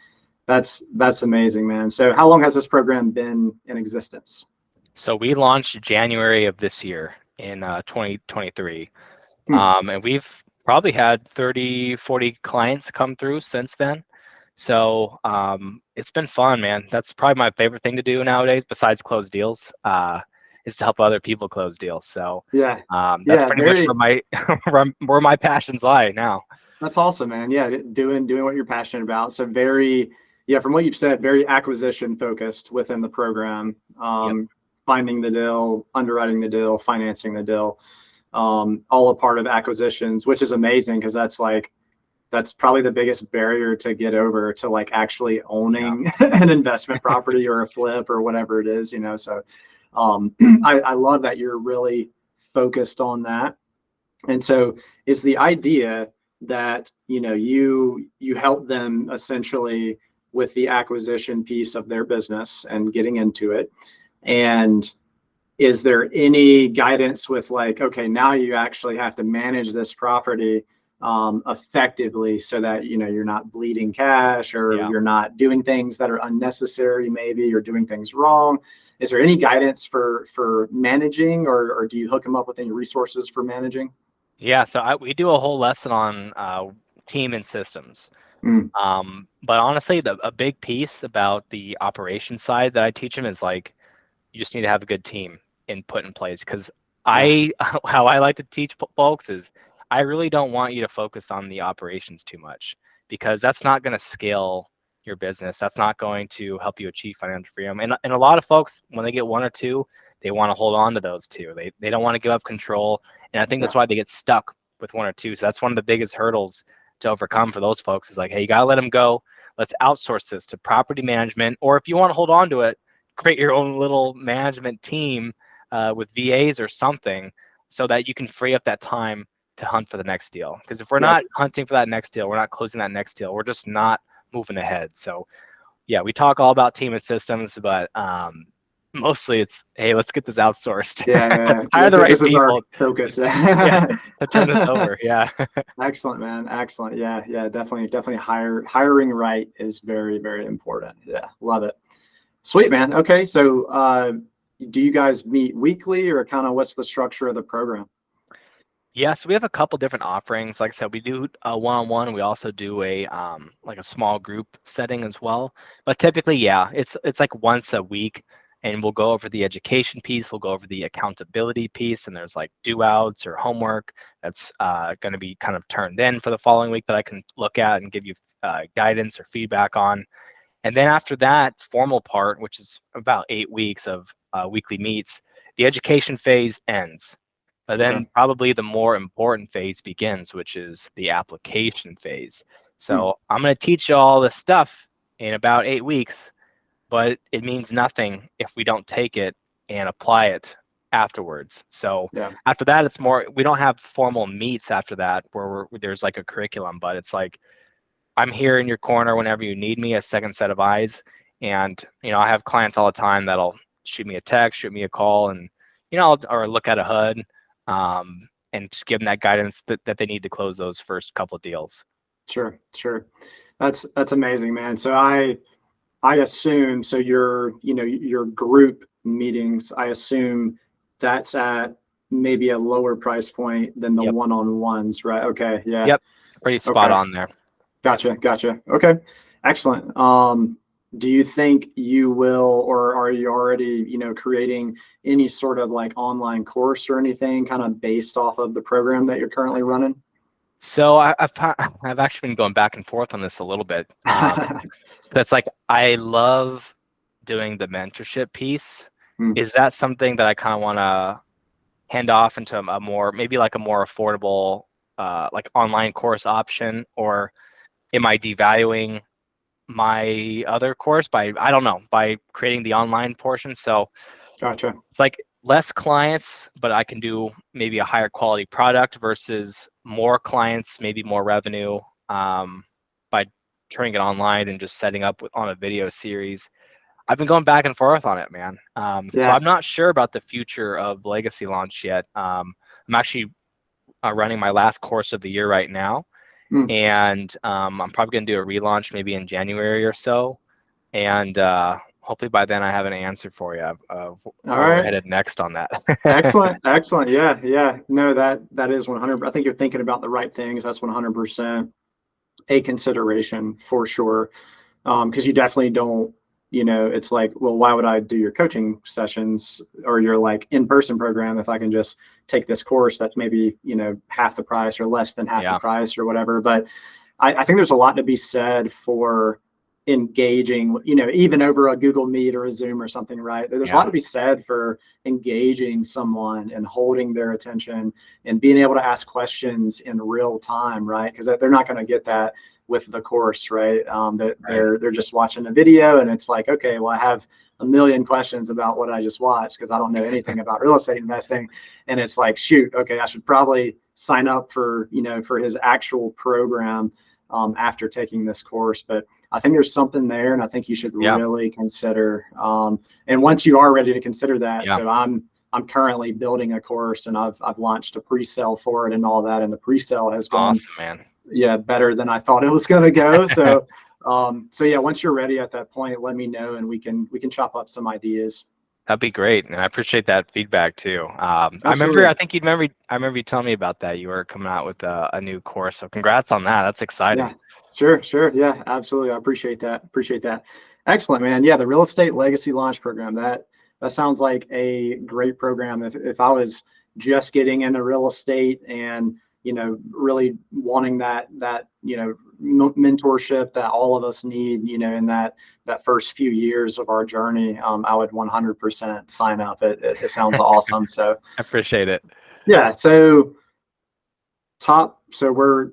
S2: that's amazing, man. So how long has this program been in existence?
S1: So we launched January of this year in 2023. And we've probably had 30, 40 clients come through since then. So it's been fun, man. That's probably my favorite thing to do nowadays, besides close deals, is to help other people close deals. So that's pretty much where my passions lie now.
S2: That's awesome, man. Yeah, doing what you're passionate about. So from what you've said, very acquisition focused within the program. Finding the deal, underwriting the deal, financing the deal, all a part of acquisitions, which is amazing, because that's probably the biggest barrier to get over, to like actually owning an investment property or a flip or whatever it is, So I love that you're really focused on that. And so is the idea that, you help them essentially with the acquisition piece of their business and getting into it. And is there any guidance with like, okay, now you actually have to manage this property effectively so that, you're not bleeding cash, or you're not doing things that are unnecessary, maybe you're doing things wrong. Is there any guidance for managing, or do you hook them up with any resources for managing?
S1: Yeah, so we do a whole lesson on team and systems. But honestly, a big piece about the operation side that I teach them is like, you just need to have a good team and put in place. Because how I like to teach folks is, I really don't want you to focus on the operations too much, because that's not going to scale your business. That's not going to help you achieve financial freedom. And a lot of folks, when they get one or two, they want to hold on to those two. They don't want to give up control. And I think that's why they get stuck with one or two. So that's one of the biggest hurdles to overcome for those folks, is like, hey, you got to let them go. Let's outsource this to property management. Or if you want to hold on to it, create your own little management team with VAs or something, so that you can free up that time to hunt for the next deal. Because if we're not hunting for that next deal, we're not closing that next deal, we're just not moving ahead. So yeah, we talk all about team and systems, but mostly it's, hey, let's get this outsourced. Hire the right
S2: this is our
S1: people
S2: focus.
S1: to turn this over. Yeah.
S2: Excellent, man. Excellent. Yeah, definitely hiring right is very, very important. Yeah, love it. Sweet, man. Okay, so do you guys meet weekly, or kind of what's the structure of the program?
S1: Yes, we have a couple different offerings. Like I said, we do a one-on-one. We also do a like a small group setting as well. But typically, yeah, it's like once a week, and we'll go over the education piece. We'll go over the accountability piece, and there's like due outs or homework that's going to be kind of turned in for the following week that I can look at and give you guidance or feedback on. And then after that formal part, which is about 8 weeks of weekly meets, the education phase ends. But then probably the more important phase begins, which is the application phase. So I'm going to teach you all this stuff in about 8 weeks, but it means nothing if we don't take it and apply it afterwards. So after that, it's more, we don't have formal meets after that where there's like a curriculum, but it's like, I'm here in your corner whenever you need me, a second set of eyes. And, I have clients all the time that'll shoot me a text, shoot me a call, and, or look at a HUD, and just give them that guidance that they need to close those first couple of deals.
S2: Sure. That's amazing, man. So I assume, so your group meetings, I assume that's at maybe a lower price point than the one-on-ones, right? Okay. Yeah.
S1: Yep. Pretty spot on there.
S2: Gotcha. Okay. Excellent. Do you think you will, or are you already, creating any sort of like online course or anything kind of based off of the program that you're currently running?
S1: So I've actually been going back and forth on this a little bit. That's like, I love doing the mentorship piece. Is that something that I kind of want to hand off into a more, maybe like a more affordable, like online course option, or am I devaluing my other course by, I don't know, by creating the online portion? So
S2: Gotcha.
S1: it's like less clients, but I can do maybe a higher quality product, versus more clients, maybe more revenue, by turning it online and just setting up on a video series. I've been going back and forth on it, man. So I'm not sure about the future of Legacy Launch yet. I'm actually running my last course of the year right now. And I'm probably going to do a relaunch maybe in January or so. And hopefully by then I have an answer for you of where we're headed next on that.
S2: Excellent. Yeah. No, that is 100. I think you're thinking about the right things. That's 100% a consideration for sure. Because you definitely don't, it's like, well, why would I do your coaching sessions or your like in-person program if I can just take this course that's maybe, half the price or less than half the price or whatever. But I think there's a lot to be said for engaging, even over a Google Meet or a Zoom or something, right? There's a lot to be said for engaging someone and holding their attention and being able to ask questions in real time, right? Because they're not going to get that with the course, right? They're just watching a video, and it's like, okay, well, I have a million questions about what I just watched because I don't know anything about real estate investing. And it's like, shoot, okay, I should probably sign up for, for his actual program after taking this course. But I think there's something there, and I think you should really consider. And once you are ready to consider that, so I'm currently building a course, and I've launched a pre-sale for it and all that, and the pre-sale has gone
S1: man.
S2: Better than I thought it was going to go. So so yeah, once you're ready at that point, let me know, and we can chop up some ideas.
S1: That'd be great, and I appreciate that feedback too. I remember you telling me about that. You were coming out with a new course, so congrats on that. That's exciting.
S2: Yeah, sure. Yeah, absolutely. I appreciate that. Excellent, man. Yeah, the Real Estate Legacy Launch Program. That sounds like a great program. If I was just getting into real estate and really wanting that mentorship that all of us need, in that first few years of our journey, I would 100% sign up. It sounds awesome. So
S1: I appreciate it.
S2: Yeah. So we're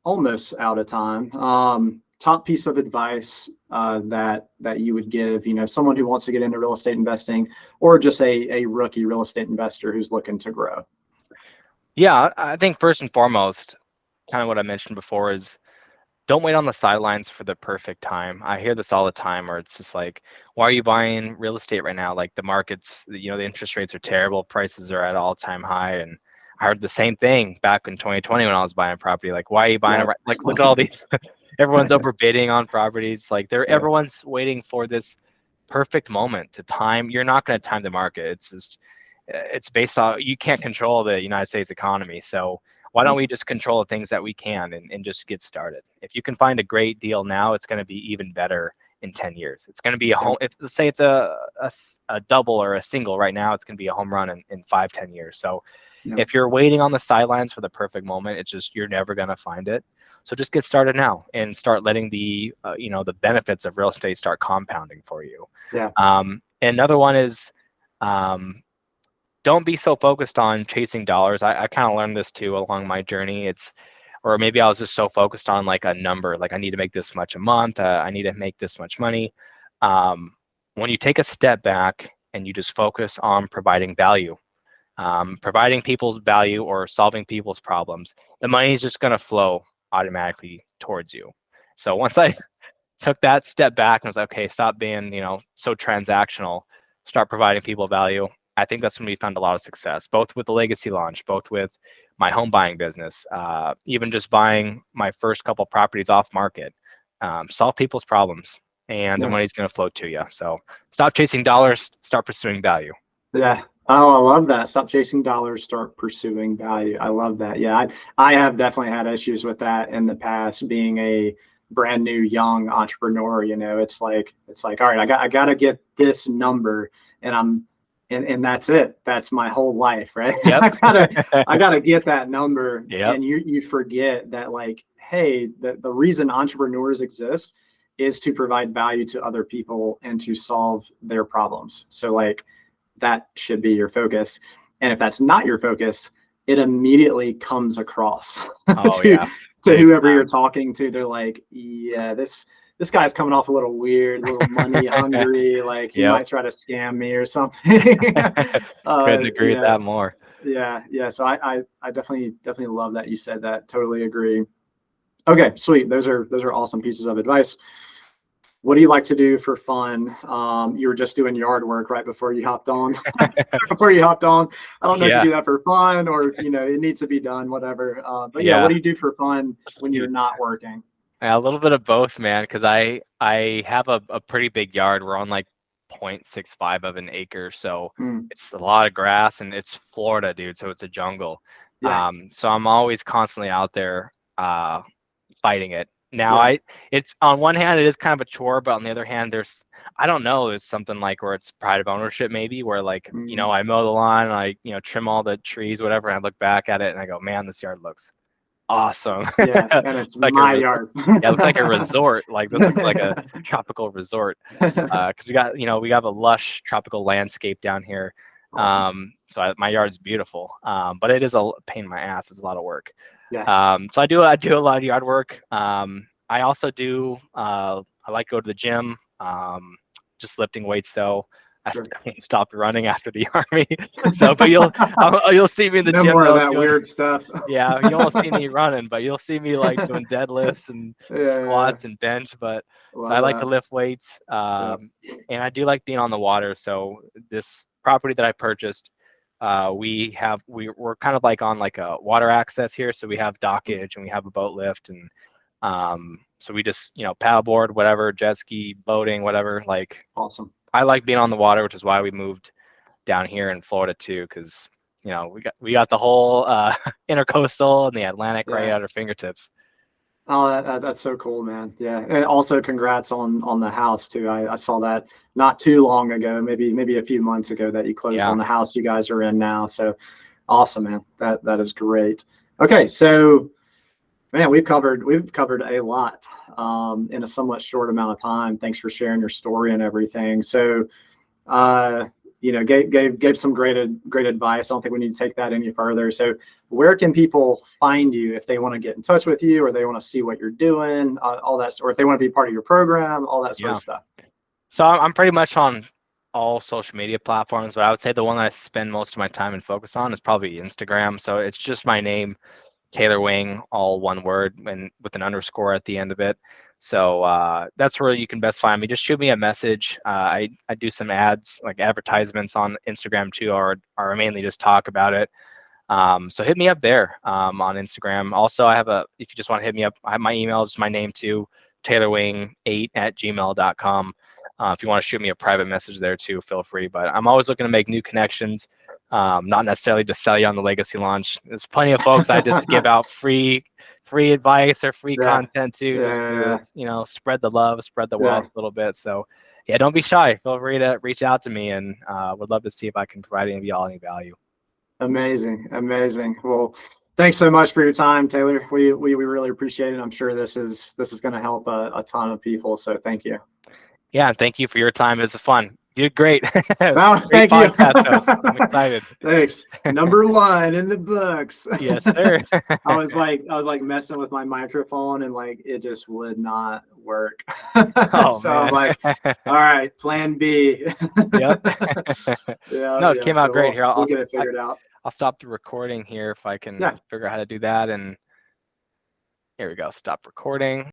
S2: almost out of time. Top piece of advice that you would give, someone who wants to get into real estate investing, or just a rookie real estate investor who's looking to grow.
S1: Yeah, I think first and foremost, kind of what I mentioned before, is don't wait on the sidelines for the perfect time. I hear this all the time, where it's just like, why are you buying real estate right now? Like the markets, the interest rates are terrible, prices are at all-time high. And I heard the same thing back in 2020 when I was buying property. Like, why are you buying it? Like, look at all these, everyone's overbidding on properties. Like everyone's waiting for this perfect moment to time. You're not going to time the market. It's based on, you can't control the United States economy. So why don't we just control the things that we can and just get started? If you can find a great deal now, it's going to be even better in 10 years. It's going to be a home. If let's say it's a double or a single right now, it's going to be a home run in 5-10 years. So if you're waiting on the sidelines for the perfect moment, it's just, you're never going to find it. So just get started now and start letting the the benefits of real estate start compounding for you. And another one is, don't be so focused on chasing dollars. I kind of learned this too along my journey. Or maybe I was just so focused on like a number, like I need to make this much a month. I need to make this much money. When you take a step back and you just focus on providing value, providing people's value or solving people's problems, the money is just going to flow automatically towards you. So once I took that step back and was like, okay, stop being, so transactional, start providing people value, I think that's when we found a lot of success, both with the legacy launch, both with my home buying business, even just buying my first couple properties off market. Solve people's problems, and the money's going to flow to you. So stop chasing dollars, start pursuing value.
S2: Yeah. Oh, I love that. Stop chasing dollars, start pursuing value. I love that. Yeah, I have definitely had issues with that in the past, being a brand new young entrepreneur. It's like, all right, I got to get this number, and that's it. That's my whole life, right?
S1: Yep.
S2: I gotta get that number.
S1: Yep.
S2: And you forget that, like, hey, the reason entrepreneurs exist is to provide value to other people and to solve their problems. So like, that should be your focus. And if that's not your focus, it immediately comes across to whoever you're talking to. They're like, yeah, this guy's coming off a little weird, a little money hungry, like he might try to scam me or something.
S1: Couldn't agree with that more.
S2: Yeah. So I definitely love that you said that. Totally agree. Okay, sweet. Those are awesome pieces of advice. What do you like to do for fun? You were just doing yard work right before you hopped on. I don't know if you do that for fun or if it needs to be done, whatever. But what do you do for fun when you're not working?
S1: A little bit of both, man, because I have a pretty big yard. We're on like 0.65 of an acre, so it's a lot of grass, and it's Florida, dude, so it's a jungle. So I'm always constantly out there fighting it. Now it's on one hand it is kind of a chore, but on the other hand there's something like where it's pride of ownership, maybe, where like I mow the lawn, I trim all the trees, whatever, and I look back at it and I go, man, this yard looks awesome.
S2: And it's like my yard.
S1: It looks like a resort. Like this looks like a tropical resort, because we got a lush tropical landscape down here. Awesome. My yard's beautiful, but it is a pain in my ass. It's a lot of work. So I do a lot of yard work. I also do I like to go to the gym, just lifting weights though.
S2: Sure.
S1: I stopped running after the Army. So, but you'll see me in the
S2: No
S1: gym.
S2: more of that
S1: doing,
S2: weird stuff.
S1: Yeah, you won't see me running, but you'll see me like doing deadlifts and squats and bench. But so I like to lift weights, and I do like being on the water. So this property that I purchased, we're kind of like on like a water access here. So we have dockage and we have a boat lift, and so we just paddleboard, whatever, jet ski, boating, whatever. Like
S2: awesome.
S1: I like being on the water, which is why we moved down here in Florida too, because we got the whole intercoastal and the Atlantic right at our fingertips.
S2: Oh, that's so cool, man. Yeah, and also congrats on the house too. I saw that not too long ago, maybe a few months ago, that you closed on the house you guys are in now. So awesome, man. That is great. Okay, so man, we've covered a lot in a somewhat short amount of time. Thanks for sharing your story and everything. So gave some great advice. I don't think we need to take that any further. So where can people find you if they want to get in touch with you, or they want to see what you're doing, all that, or if they want to be part of your program, all that sort of stuff?
S1: So I'm pretty much on all social media platforms, but I would say the one that I spend most of my time and focus on is probably Instagram. So it's just my name, Taylor Wing, all one word and with an underscore at the end of it. So that's where you can best find me. Just shoot me a message. I do some ads, like advertisements on Instagram too, or mainly just talk about it. So hit me up there on Instagram. Also, if you just want to hit me up, I have my email, it's my name too, taylorwing8@gmail.com. If you want to shoot me a private message there too, feel free. But I'm always looking to make new connections, not necessarily to sell you on the legacy launch. There's plenty of folks I just give out free advice or free content to, just to spread the love, spread the wealth a little bit. So yeah, don't be shy. Feel free to reach out to me, and would love to see if I can provide any of y'all any value.
S2: Amazing. Well, thanks so much for your time, Taylor. We really appreciate it. I'm sure this is going to help a ton of people. So thank you.
S1: Yeah, and thank you for your time. It was fun. You did great.
S2: Well,
S1: great
S2: thank you.
S1: I'm excited.
S2: Thanks. Number 1 in the books.
S1: Yes, sir.
S2: I was like messing with my microphone, and like it just would not work.
S1: Oh,
S2: so man. I'm like, all right, plan B.
S1: Yep. No, it came out great. Here,
S2: we'll get it figured out.
S1: I'll stop the recording here if I can figure out how to do that. And here we go. Stop recording.